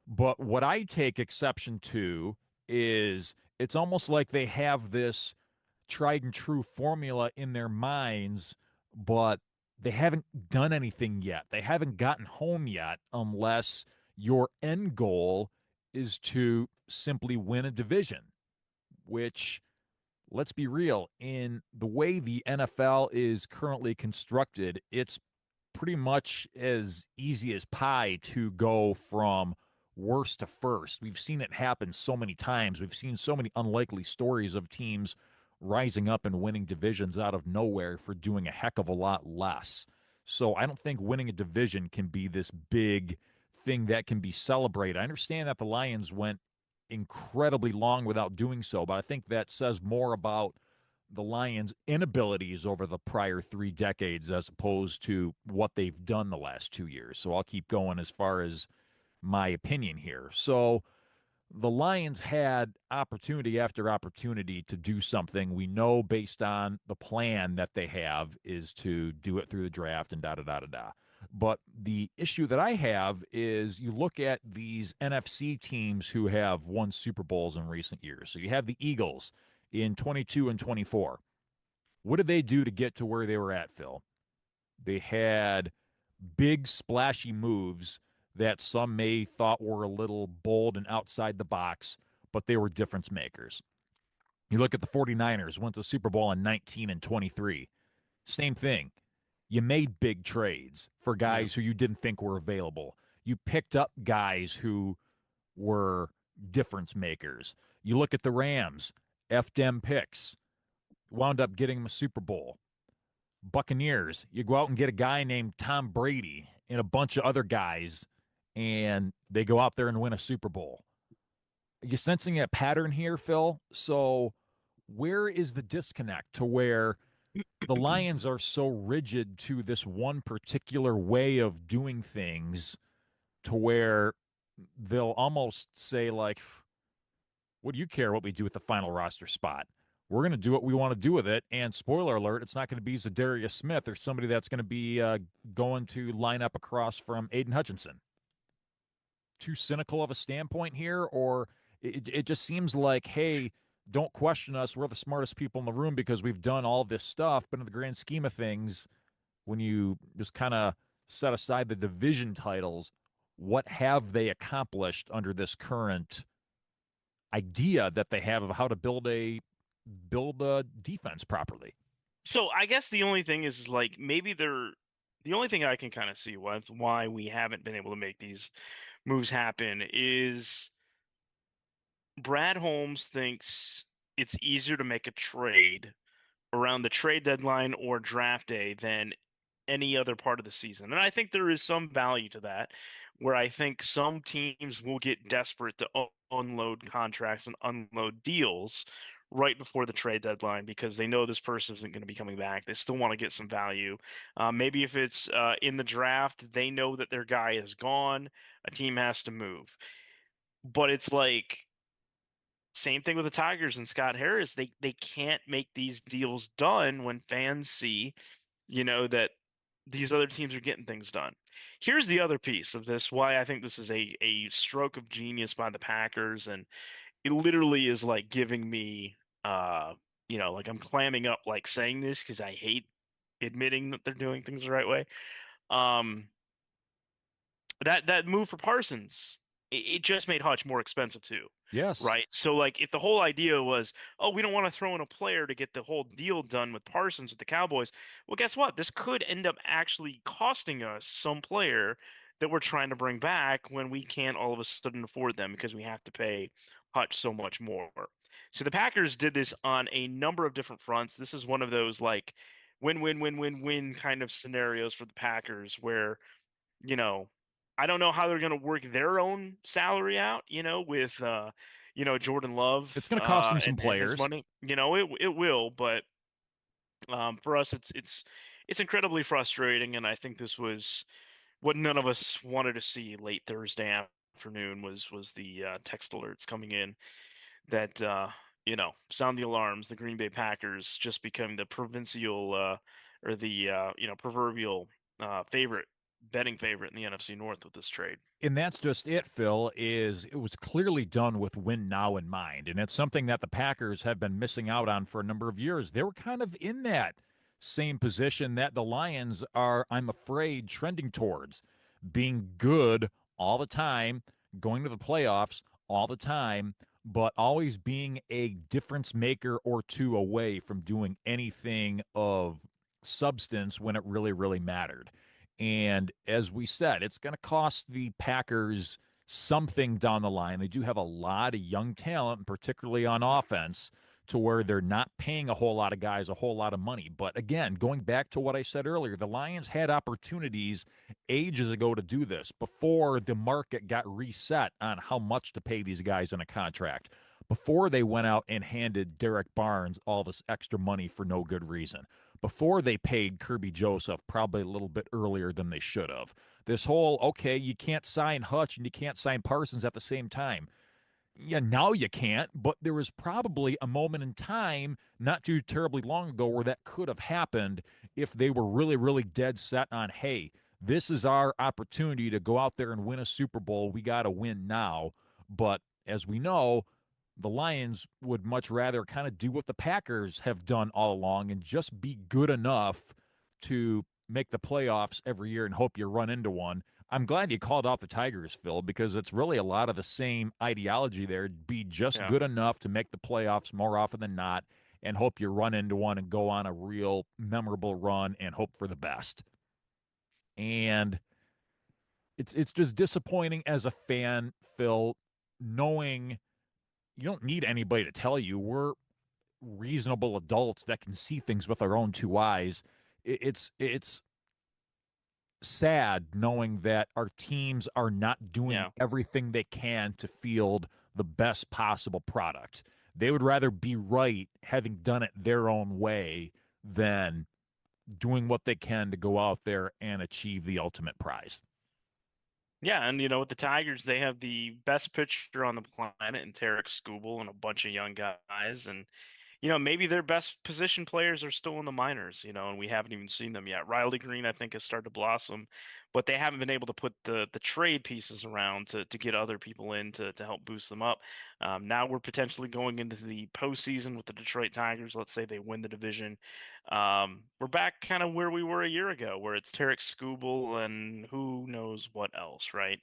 But what I take exception to is it's almost like they have this tried and true formula in their minds, but they haven't done anything yet. They haven't gotten home yet unless your end goal is to simply win a division, which, let's be real, in the way the NFL is currently constructed, it's pretty much as easy as pie to go from worst to first. We've seen it happen so many times. We've seen so many unlikely stories of teams rising up and winning divisions out of nowhere for doing a heck of a lot less. So I don't think winning a division can be this big thing that can be celebrated. I understand that the Lions went incredibly long without doing so, but I think that says more about the Lions' inabilities over the prior 3 decades as opposed to what they've done the last 2 years. So I'll keep going as far as my opinion here. So the Lions had opportunity after opportunity to do something. We know based on the plan that they have is to do it through the draft and da da da da da. But the issue that I have is you look at these NFC teams who have won Super Bowls in recent years. So you have the Eagles in 22 and 24. What did they do to get to where they were at, Phil? They had big splashy moves that some may thought were a little bold and outside the box, but they were difference makers. You look at the 49ers, went to the Super Bowl in 19 and 23. Same thing. You made big trades for Yeah. guys who you didn't think were available. You picked up guys who were difference makers. You look at the Rams, F dem picks, wound up getting them a Super Bowl. Buccaneers, you go out and get a guy named Tom Brady and a bunch of other guys, and they go out there and win a Super Bowl. Are you sensing a pattern here, Phil? So, where is the disconnect to where the Lions are so rigid to this one particular way of doing things to where they'll almost say, like, what do you care what we do with the final roster spot? We're going to do what we want to do with it. And spoiler alert, it's not going to be Zadarius Smith or somebody that's going to be going to line up across from Aiden Hutchinson. Too cynical of a standpoint here? Or it just seems like, hey, don't question us. We're the smartest people in the room because we've done all this stuff. But in the grand scheme of things, when you just kind of set aside the division titles, what have they accomplished under this current idea that they have of how to build a defense properly? So I guess the only thing is like maybe the only thing I can kind of see why we haven't been able to make these moves happen is Brad Holmes thinks it's easier to make a trade around the trade deadline or draft day than any other part of the season. And I think there is some value to that, where I think some teams will get desperate to unload contracts and unload deals right before the trade deadline because they know this person isn't going to be coming back. They still want to get some value. Maybe if it's in the draft, they know that their guy is gone, a team has to move. But it's like same thing with the Tigers and Scott Harris. They can't make these deals done when fans see, that these other teams are getting things done. Here's the other piece of this, why I think this is a stroke of genius by the Packers, and it literally is like giving me like I'm clamming up like saying this because I hate admitting that they're doing things the right way. Um that move for Parsons, it just made Hutch more expensive too. Yes. Right. So like if the whole idea was, oh, we don't want to throw in a player to get the whole deal done with Parsons with the Cowboys, well, guess what? This could end up actually costing us some player that we're trying to bring back when we can't all of a sudden afford them because we have to pay Hutch so much more. So the Packers did this on a number of different fronts. This is one of those like win-win-win-win-win kind of scenarios for the Packers where I don't know how they're going to work their own salary out, with Jordan Love It's going to cost them some and his players. money. It will, but for us it's incredibly frustrating, and I think this was what none of us wanted to see late Thursday afternoon was the text alerts coming in that sound the alarms. The Green Bay Packers just become the provincial or the proverbial favorite betting favorite in the NFC North with this trade. And that's just it, Phil, is it was clearly done with win now in mind. And it's something that the Packers have been missing out on for a number of years. They were kind of in that same position that the Lions are, I'm afraid, trending towards being good all the time, going to the playoffs all the time, but always being a difference maker or two away from doing anything of substance when it really, really mattered. And as we said, it's going to cost the Packers something down the line. They do have a lot of young talent, particularly on offense, to where they're not paying a whole lot of guys a whole lot of money. But again, going back to what I said earlier, the Lions had opportunities ages ago to do this before the market got reset on how much to pay these guys on a contract, before they went out and handed Derek Barnes all this extra money for no good reason, before they paid Kirby Joseph probably a little bit earlier than they should have. This whole, okay, you can't sign Hutch and you can't sign Parsons at the same time. Yeah, now you can't, but there was probably a moment in time not too terribly long ago where that could have happened if they were really, really dead set on, hey, this is our opportunity to go out there and win a Super Bowl. We got to win now. But as we know, the Lions would much rather kind of do what the Packers have done all along and just be good enough to make the playoffs every year and hope you run into one. I'm glad you called out the Tigers, Phil, because it's really a lot of the same ideology there. Be just Yeah. good enough to make the playoffs more often than not and hope you run into one and go on a real memorable run and hope for the best. And it's just disappointing as a fan, Phil, knowing you don't need anybody to tell you. We're reasonable adults that can see things with our own two eyes. It's sad knowing that our teams are not doing Yeah. everything they can to field the best possible product. They would rather be right having done it their own way than doing what they can to go out there and achieve the ultimate prize. Yeah, and with the Tigers, they have the best pitcher on the planet in Tarek Skubal and a bunch of young guys, and maybe their best position players are still in the minors, and we haven't even seen them yet. Riley Green, I think, has started to blossom, but they haven't been able to put the trade pieces around to get other people in to help boost them up. Now we're potentially going into the postseason with the Detroit Tigers. Let's say they win the division. We're back kind of where we were a year ago, where it's Tarek Skubal and who knows what else, right?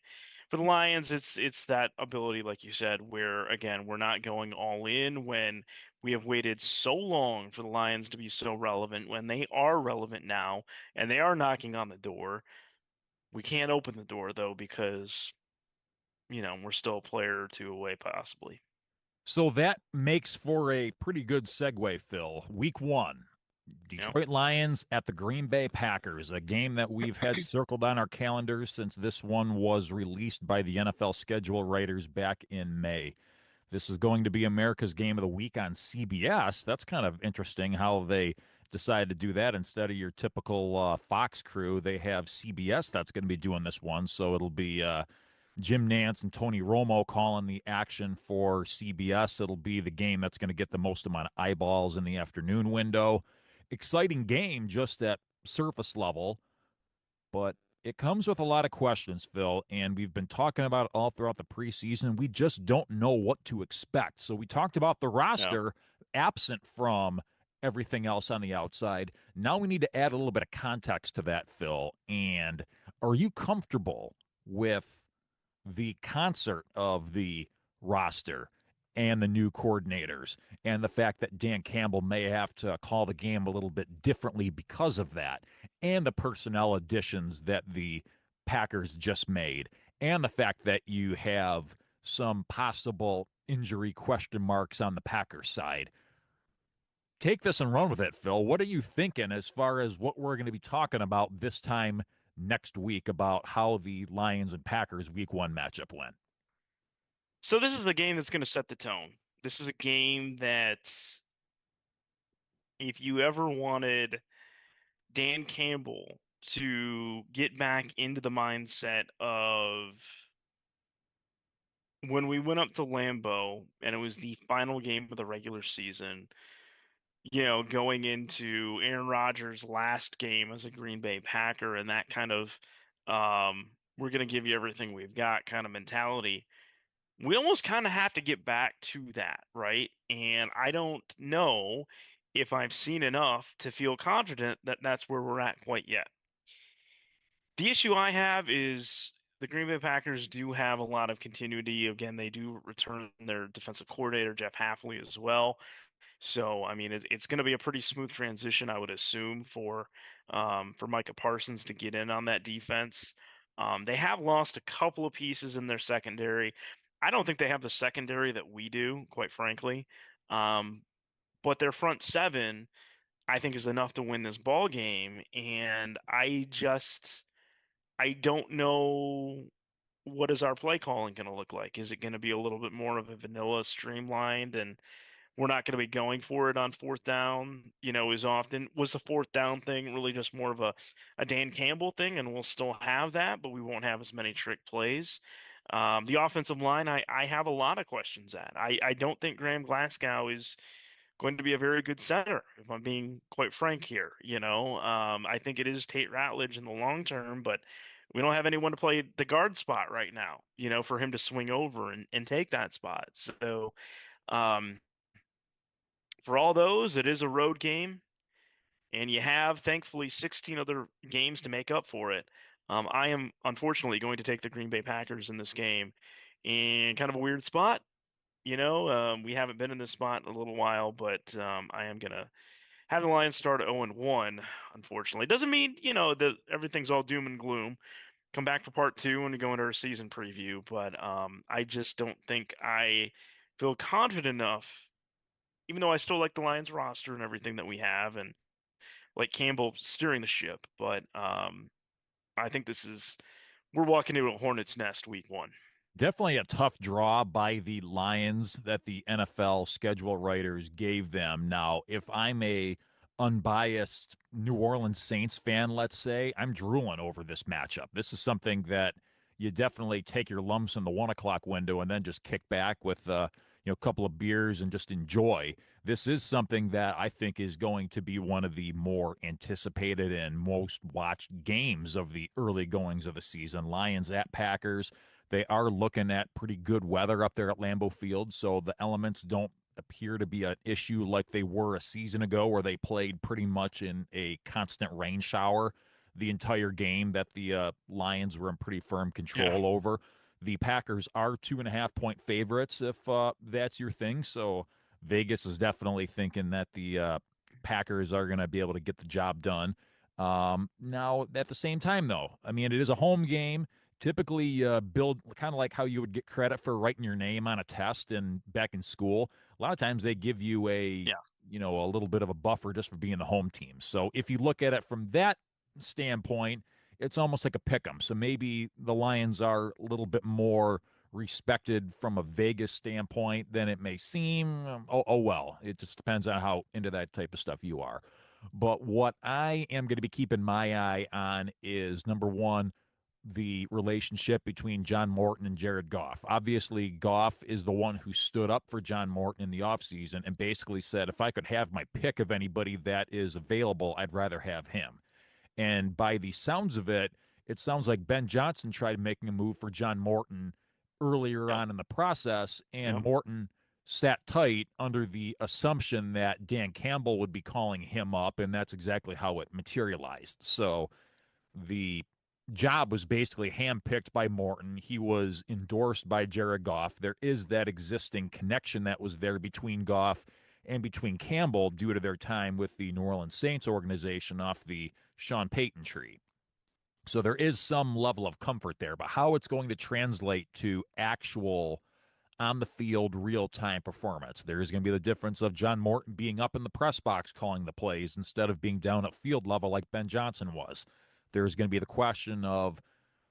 For the Lions, it's that ability, like you said, where again we're not going all in when we have waited so long for the Lions to be so relevant. When they are relevant now and they are knocking on the door, we can't open the door though because we're still a player or two away possibly. So that makes for a pretty good segue, Phil. Week one, Yep. Detroit Lions at the Green Bay Packers, a game that we've had circled on our calendars since this one was released by the NFL schedule writers back in May. This is going to be America's Game of the Week on CBS. That's kind of interesting how they decided to do that instead of your typical Fox crew. They have CBS that's going to be doing this one, so it'll be Jim Nance and Tony Romo calling the action for CBS. It'll be the game that's going to get the most amount of eyeballs in the afternoon window. Exciting game just at surface level, but it comes with a lot of questions, Phil, and we've been talking about it all throughout the preseason. We just don't know what to expect. So we talked about the Yeah. roster absent from everything else on the outside. Now we need to add a little bit of context to that, Phil. And are you comfortable with the concert of the roster and the new coordinators, and the fact that Dan Campbell may have to call the game a little bit differently because of that, and the personnel additions that the Packers just made, and the fact that you have some possible injury question marks on the Packers side. Take this and run with it, Phil. What are you thinking as far as what we're going to be talking about this time next week about how the Lions and Packers week 1 matchup went? So this is the game that's going to set the tone. This is a game that if you ever wanted Dan Campbell to get back into the mindset of when we went up to Lambeau and it was the final game of the regular season, going into Aaron Rodgers' last game as a Green Bay Packer and that kind of we're going to give you everything we've got kind of mentality. We almost kind of have to get back to that, right? And I don't know if I've seen enough to feel confident that that's where we're at quite yet. The issue I have is the Green Bay Packers do have a lot of continuity. Again, they do return their defensive coordinator, Jeff Hafley, as well. So, I mean, it's going to be a pretty smooth transition, I would assume, for Micah Parsons to get in on that defense. They have lost a couple of pieces in their secondary. I don't think they have the secondary that we do, quite frankly. But their front seven, I think, is enough to win this ball game. And I don't know what is our play calling going to look like. Is it going to be a little bit more of a vanilla, streamlined, and we're not going to be going for it on fourth down, as often. Was the fourth down thing really just more of a Dan Campbell thing? And we'll still have that, but we won't have as many trick plays. The offensive line, I have a lot of questions at. I don't think Graham Glasgow is going to be a very good center, if I'm being quite frank here. I think it is Tate Ratledge in the long term, but we don't have anyone to play the guard spot right now, for him to swing over and take that spot. So, um, for all those, it is a road game, and you have thankfully 16 other games to make up for it. I am unfortunately going to take the Green Bay Packers in this game in kind of a weird spot. We haven't been in this spot in a little while, but I am going to have the Lions start 0-1, unfortunately. Doesn't mean, that everything's all doom and gloom. Come back for part 2 when we go into our season preview, but I just don't think I feel confident enough, even though I still like the Lions roster and everything that we have, and like Campbell steering the ship. But I think we're walking into a hornet's nest week 1. Definitely a tough draw by the Lions that the NFL schedule writers gave them. Now, if I'm a unbiased New Orleans Saints fan, let's say, I'm drooling over this matchup. This is something that you definitely take your lumps in the 1 o'clock window and then just kick back with a couple of beers and just enjoy. This is something that I think is going to be one of the more anticipated and most watched games of the early goings of the season. Lions at Packers. They are looking at pretty good weather up there at Lambeau Field, so the elements don't appear to be an issue like they were a season ago, where they played pretty much in a constant rain shower the entire game that the Lions were in pretty firm control over. The Packers are 2.5-point favorites, if that's your thing. So Vegas is definitely thinking that the Packers are going to be able to get the job done. Now, at the same time, though, I mean, it is a home game. Typically, build kind of like how you would get credit for writing your name on a test and back in school. A lot of times they give you a little bit of a buffer just for being the home team. So if you look at it from that standpoint, it's almost like a pick 'em. So maybe the Lions are a little bit more respected from a Vegas standpoint than it may seem. Well, it just depends on how into that type of stuff you are. But what I am going to be keeping my eye on is, number one, the relationship between John Morton and Jared Goff. Obviously, Goff is the one who stood up for John Morton in the offseason and basically said, if I could have my pick of anybody that is available, I'd rather have him. And by the sounds of it, it sounds like Ben Johnson tried making a move for John Morton earlier on in the process, and Morton sat tight under the assumption that Dan Campbell would be calling him up, and that's exactly how it materialized. So the job was basically handpicked by Morton. He was endorsed by Jared Goff. There is that existing connection that was there between Goff and between Campbell due to their time with the New Orleans Saints organization off the Sean Payton tree. So there is some level of comfort there, but how it's going to translate to actual on the field, real time performance. There is going to be the difference of John Morton being up in the press box calling the plays instead of being down at field level like Ben Johnson was. There's going to be the question of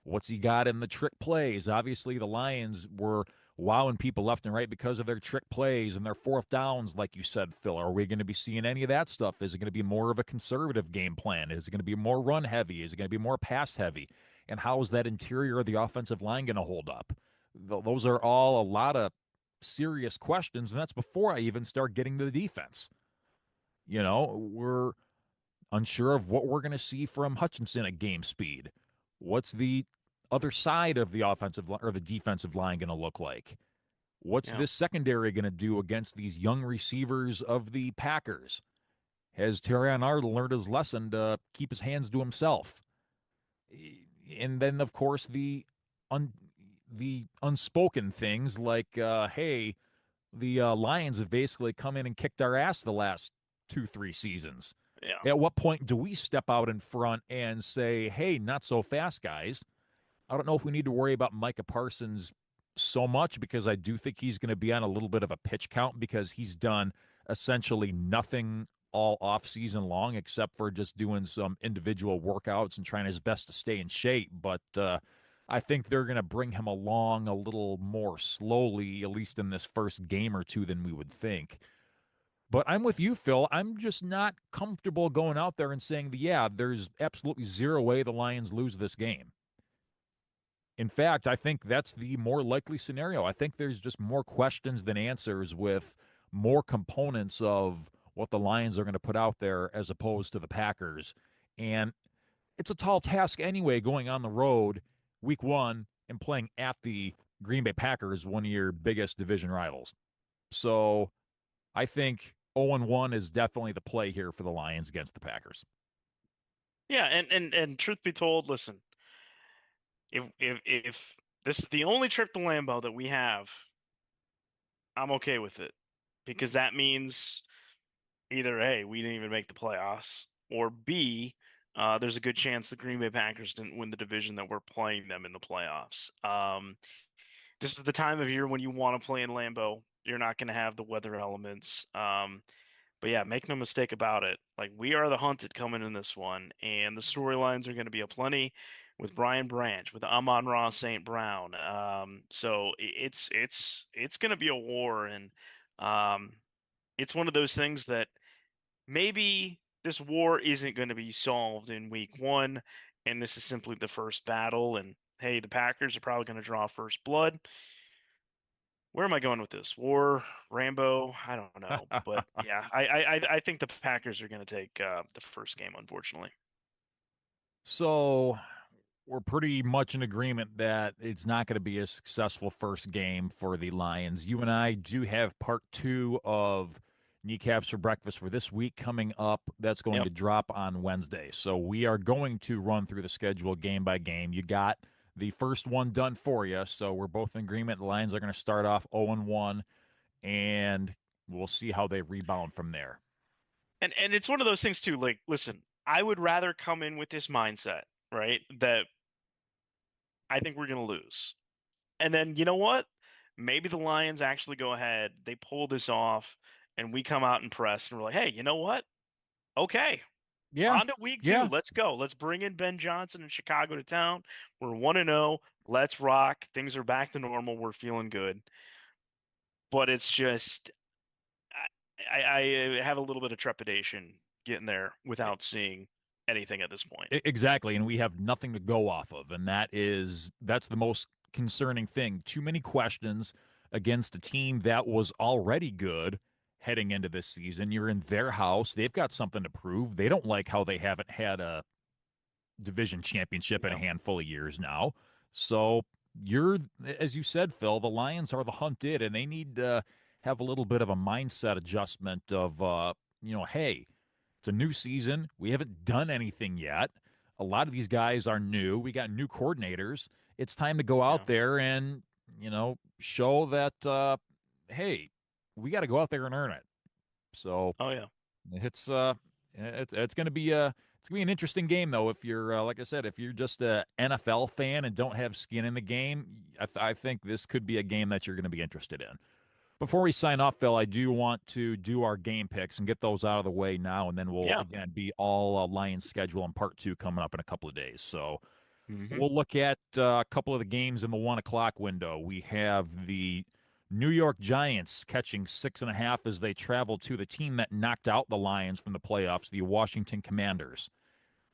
what's he got in the trick plays. Obviously, the Lions were wowing people left and right because of their trick plays and their fourth downs, like you said, Phil. Are we going to be seeing any of that stuff? Is it going to be more of a conservative game plan? Is it going to be more run heavy? Is it going to be more pass heavy? And how is that interior of the offensive line going to hold up? Those are all a lot of serious questions, and that's before I even start getting to the defense. We're unsure of what we're going to see from Hutchinson at game speed. What's the other side of the offensive or the defensive line going to look like? What's this secondary going to do against these young receivers of the Packers? Has Terrion Arnold learned his lesson to keep his hands to himself? And then, of course, the unspoken things like, hey, the Lions have basically come in and kicked our ass the last 2-3 seasons. Yeah. At what point do we step out in front and say, hey, not so fast, guys? I don't know if we need to worry about Micah Parsons so much because I do think he's going to be on a little bit of a pitch count because he's done essentially nothing all off season long except for just doing some individual workouts and trying his best to stay in shape. But I think they're going to bring him along a little more slowly, at least in this first game or two, than we would think. But I'm with you, Phil. I'm just not comfortable going out there and saying, yeah, there's absolutely zero way the Lions lose this game. In fact, I think that's the more likely scenario. I think there's just more questions than answers with more components of what the Lions are going to put out there as opposed to the Packers. And it's a tall task anyway going on the road week one and playing at the Green Bay Packers, one of your biggest division rivals. So I think 0-1 is definitely the play here for the Lions against the Packers. Yeah, and truth be told, listen, if this is the only trip to Lambeau that we have, I'm okay with it because that means either A, we didn't even make the playoffs, or B, there's a good chance the Green Bay Packers didn't win the division that we're playing them in the playoffs. This is the time of year when you want to play in Lambeau. You're not going to have the weather elements. But yeah, make no mistake about it. Like, we are the hunted coming in this one, and the storylines are going to be aplenty with Brian Branch, with Amon-Ra St. Brown. So it's going to be a war, and it's one of those things that maybe this war isn't going to be solved in week one, and this is simply the first battle. And hey, the Packers are probably going to draw first blood. Where am I going with this? War, Rambo? I don't know, but yeah, I think the Packers are going to take the first game, unfortunately. So we're pretty much in agreement that it's not going to be a successful first game for the Lions. You and I do have part 2 of Kneecaps for Breakfast for this week coming up. That's going to drop on Wednesday. So we are going to run through the schedule game by game. You got the first one done for you, so we're both in agreement. The Lions are going to start off 0-1, and we'll see how they rebound from there. And it's one of those things too. Like, listen, I would rather come in with this mindset, right? That I think we're going to lose. And then, you know what? Maybe the Lions actually go ahead, they pull this off, and we come out and press, and we're like, hey, you know what? Okay. Yeah. On to week 2. Let's go. Let's bring in Ben Johnson in Chicago to town. We're 1-0. Let's rock. Things are back to normal. We're feeling good. But it's just, I have a little bit of trepidation getting there without seeing anything at this point. Exactly, and we have nothing to go off of, and that's the most concerning thing. Too many questions against a team that was already good heading into this season. You're in their house. They've got something to prove. They don't like how they haven't had a division championship in a handful of years now. So you're, as you said, Phil, the Lions are the hunted, and they need to have a little bit of a mindset adjustment of, hey, it's a new season. We haven't done anything yet. A lot of these guys are new. We got new coordinators. It's time to go Yeah. out there and, show that, hey, we got to go out there and earn it. So Oh yeah. it's going to be an interesting game though. If you're like I said, if you're just a NFL fan and don't have skin in the game, I think this could be a game that you're going to be interested in. Before we sign off, Phil, I do want to do our game picks and get those out of the way now, and then we'll Yeah. again be all Lions schedule in part 2 coming up in a couple of days. So Hmm. we'll look at a couple of the games in the 1 o'clock window. We have the New York Giants catching 6.5 as they travel to the team that knocked out the Lions from the playoffs, the Washington Commanders.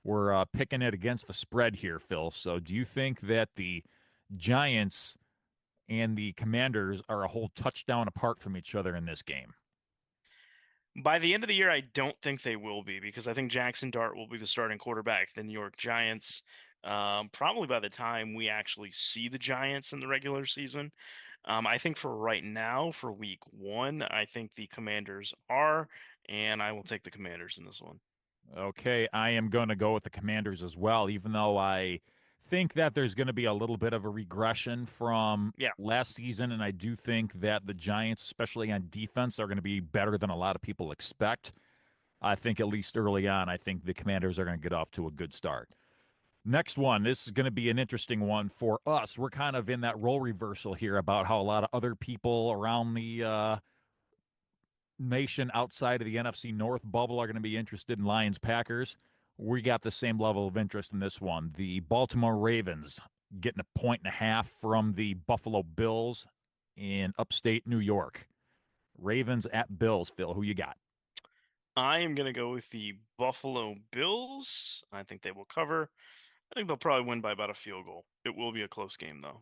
We're picking it against the spread here, Phil. So do you think that the Giants and the Commanders are a whole touchdown apart from each other in this game? By the end of the year, I don't think they will be because I think Jackson Dart will be the starting quarterback. The New York Giants, probably by the time we actually see the Giants in the regular season. I think for right now, for week 1, I think the Commanders are, and I will take the Commanders in this one. Okay, I am going to go with the Commanders as well, even though I think that there's going to be a little bit of a regression from Yeah. last season, and I do think that the Giants, especially on defense, are going to be better than a lot of people expect. I think at least early on, I think the Commanders are going to get off to a good start. Next one, this is going to be an interesting one for us. We're kind of in that role reversal here about how a lot of other people around the nation outside of the NFC North bubble are going to be interested in Lions Packers. We got the same level of interest in this one. The Baltimore Ravens getting 1.5 from the Buffalo Bills in upstate New York. Ravens at Bills, Phil. Who you got? I am going to go with the Buffalo Bills. I think they will cover. I think they'll probably win by about a field goal. It will be a close game, though.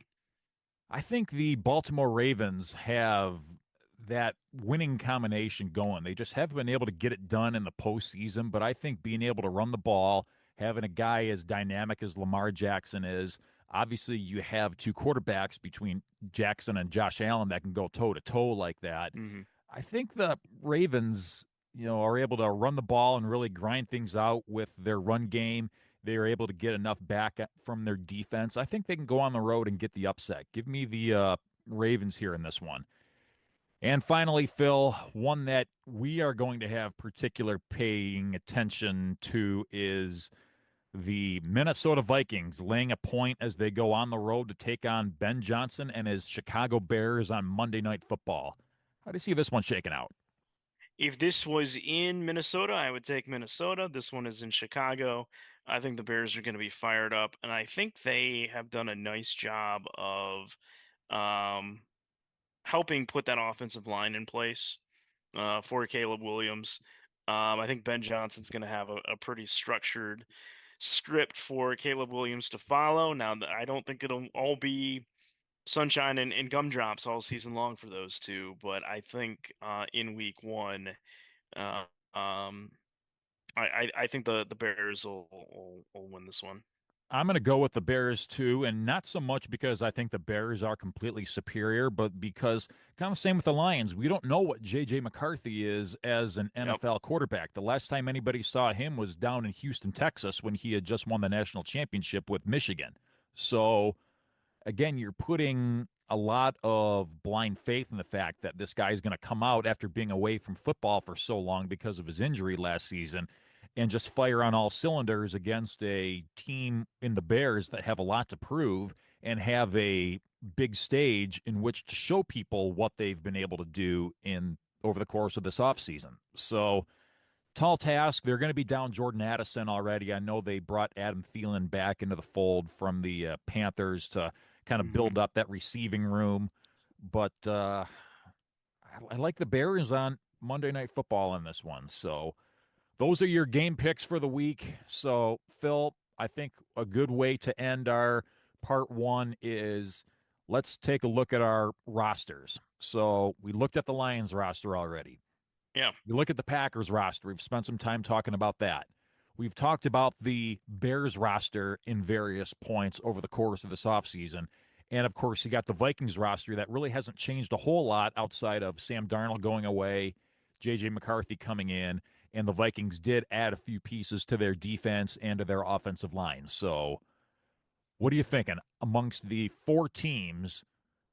I think the Baltimore Ravens have that winning combination going. They just haven't been able to get it done in the postseason, but I think being able to run the ball, having a guy as dynamic as Lamar Jackson is, obviously you have two quarterbacks between Jackson and Josh Allen that can go toe to toe like that. Hmm. I think the Ravens, are able to run the ball and really grind things out with their run game. They are able to get enough back from their defense. I think they can go on the road and get the upset. Give me the Ravens here in this one. And finally, Phil, one that we are going to have particular paying attention to is the Minnesota Vikings laying a point as they go on the road to take on Ben Johnson and his Chicago Bears on Monday Night Football. How do you see this one shaking out? If this was in Minnesota, I would take Minnesota. This one is in Chicago. I think the Bears are going to be fired up, and I think they have done a nice job of um, helping put that offensive line in place for Caleb Williams. I think Ben Johnson's going to have a pretty structured script for Caleb Williams to follow. Now, I don't think it'll all be sunshine and gumdrops all season long for those two, but I think in week 1, uh, um, I think the Bears will win this one. I'm going to go with the Bears too, and not so much because I think the Bears are completely superior, but because kind of same with the Lions. We don't know what J.J. McCarthy is as an Yep. NFL quarterback. The last time anybody saw him was down in Houston, Texas, when he had just won the national championship with Michigan. So again, you're putting a lot of blind faith in the fact that this guy is going to come out after being away from football for so long because of his injury last season and just fire on all cylinders against a team in the Bears that have a lot to prove and have a big stage in which to show people what they've been able to do in over the course of this offseason. So tall task. They're going to be down Jordan Addison already. I know they brought Adam Thielen back into the fold from the Panthers to kind of Hmm. build up that receiving room. But I like the Bears on Monday Night Football in this one. So those are your game picks for the week. So, Phil, I think a good way to end our part 1 is let's take a look at our rosters. So we looked at the Lions roster already. Yeah. You look at the Packers roster. We've spent some time talking about that. We've talked about the Bears roster in various points over the course of this offseason. And of course, you got the Vikings roster that really hasn't changed a whole lot outside of Sam Darnold going away, J.J. McCarthy coming in, and the Vikings did add a few pieces to their defense and to their offensive line. So, what are you thinking amongst the four teams?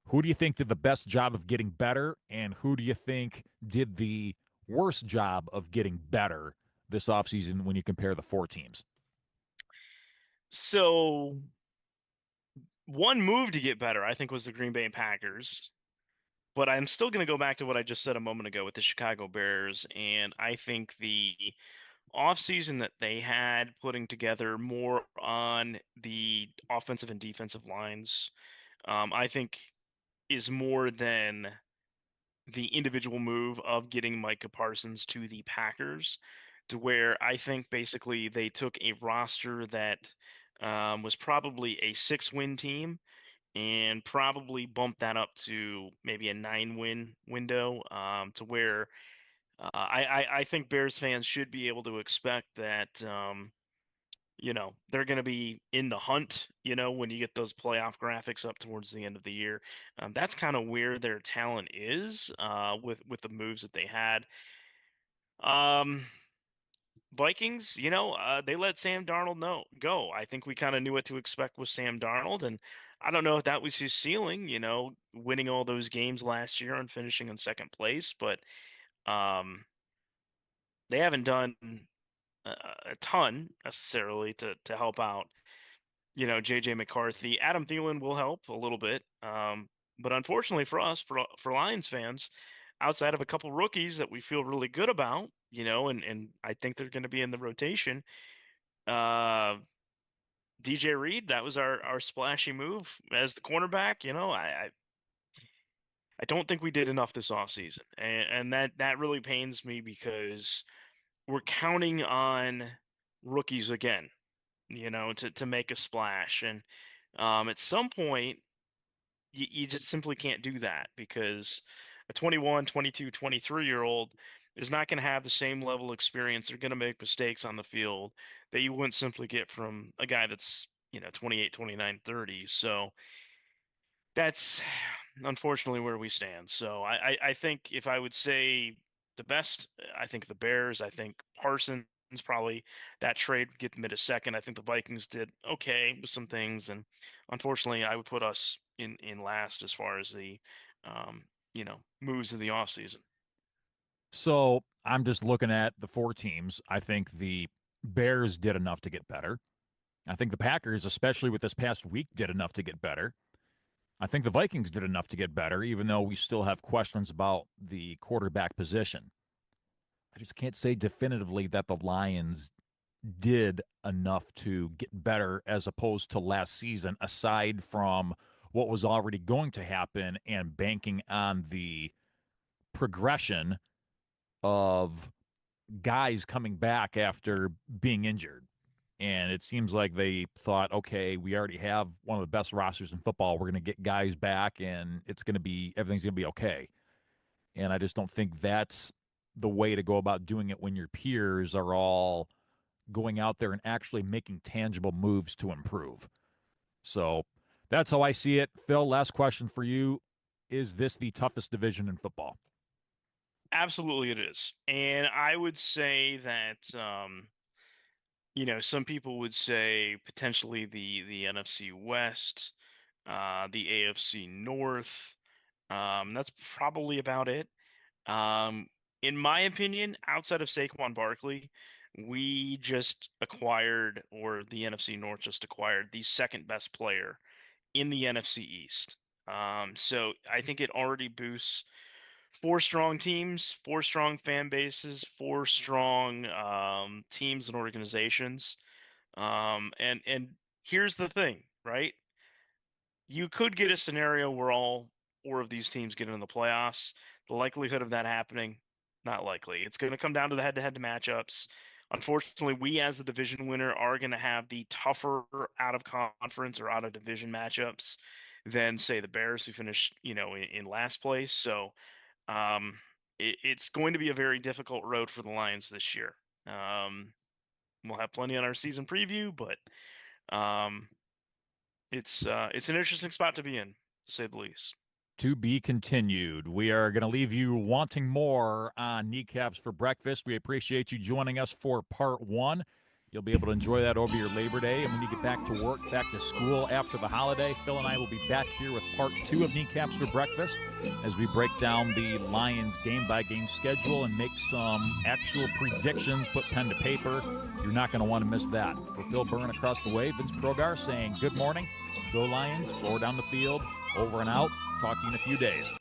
Who do you think did the best job of getting better, and who do you think did the worst job of getting better this offseason when you compare the four teams? So one move to get better, I think, was the Green Bay Packers. But I'm still going to go back to what I just said a moment ago with the Chicago Bears. And I think the offseason that they had putting together more on the offensive and defensive lines, I think is more than the individual move of getting Micah Parsons to the Packers, to where I think basically they took a roster that was probably a 6-win team and probably bumped that up to maybe a 9-win window, to where I think Bears fans should be able to expect that they're going to be in the hunt, when you get those playoff graphics up towards the end of the year. That's kind of where their talent is, with the moves that they had. Um, Vikings, they let Sam Darnold go. I think we kind of knew what to expect with Sam Darnold, and I don't know if that was his ceiling, winning all those games last year and finishing in second place, but um, they haven't done a, a ton necessarily to help out. JJ McCarthy. Adam Thielen will help a little bit. But unfortunately for us, for Lions fans, outside of a couple rookies that we feel really good about, and I think they're going to be in the rotation. DJ Reed, that was our splashy move as the cornerback. I don't think we did enough this offseason. And that really pains me because we're counting on rookies again, to make a splash. And at some point, you just simply can't do that because a 21, 22, 23-year-old is not going to have the same level of experience. They're going to make mistakes on the field that you wouldn't simply get from a guy that's, 28, 29, 30. So that's unfortunately where we stand. So I think if I would say the best, I think the Bears, I think Parsons probably that trade would get them at a second. I think the Vikings did okay with some things, and unfortunately, I would put us in last as far as the moves of the offseason. So I'm just looking at the four teams. I think the Bears did enough to get better. I think the Packers, especially with this past week, did enough to get better. I think the Vikings did enough to get better, even though we still have questions about the quarterback position. I just can't say definitively that the Lions did enough to get better as opposed to last season, aside from what was already going to happen and banking on the progression of guys coming back after being injured. And it seems like they thought, okay, we already have one of the best rosters in football. We're going to get guys back and everything's going to be okay. And I just don't think that's the way to go about doing it when your peers are all going out there and actually making tangible moves to improve. So that's how I see it. Phil, last question for you. Is this the toughest division in football? Absolutely, it is, and I would say that some people would say potentially the NFC West, the AFC North. That's probably about it. Um, in my opinion, outside of Saquon Barkley, we just acquired, or the NFC North just acquired, the second best player in the NFC East. So I think it already boosts four strong teams, four strong fan bases, four strong teams and organizations. And here's the thing, right? You could get a scenario where all four of these teams get in the playoffs. The likelihood of that happening, not likely. It's going to come down to the head-to-head matchups. Unfortunately, we as the division winner are going to have the tougher out of conference or out of division matchups than say the Bears who finished, in last place. So it's going to be a very difficult road for the Lions this year. We'll have plenty on our season preview, but um, it's an interesting spot to be in, to say the least. To be continued. We are going to leave you wanting more on Kneecaps for Breakfast. We appreciate you joining us for part 1. You'll be able to enjoy that over your Labor Day. And when you get back to work, back to school after the holiday, Phil and I will be back here with part 2 of Kneecaps for Breakfast as we break down the Lions game-by-game schedule and make some actual predictions, put pen to paper. You're not going to want to miss that. For Phil Byrne across the way, Vince Progar saying good morning. Go Lions, forward down the field, over and out. Talk to you in a few days.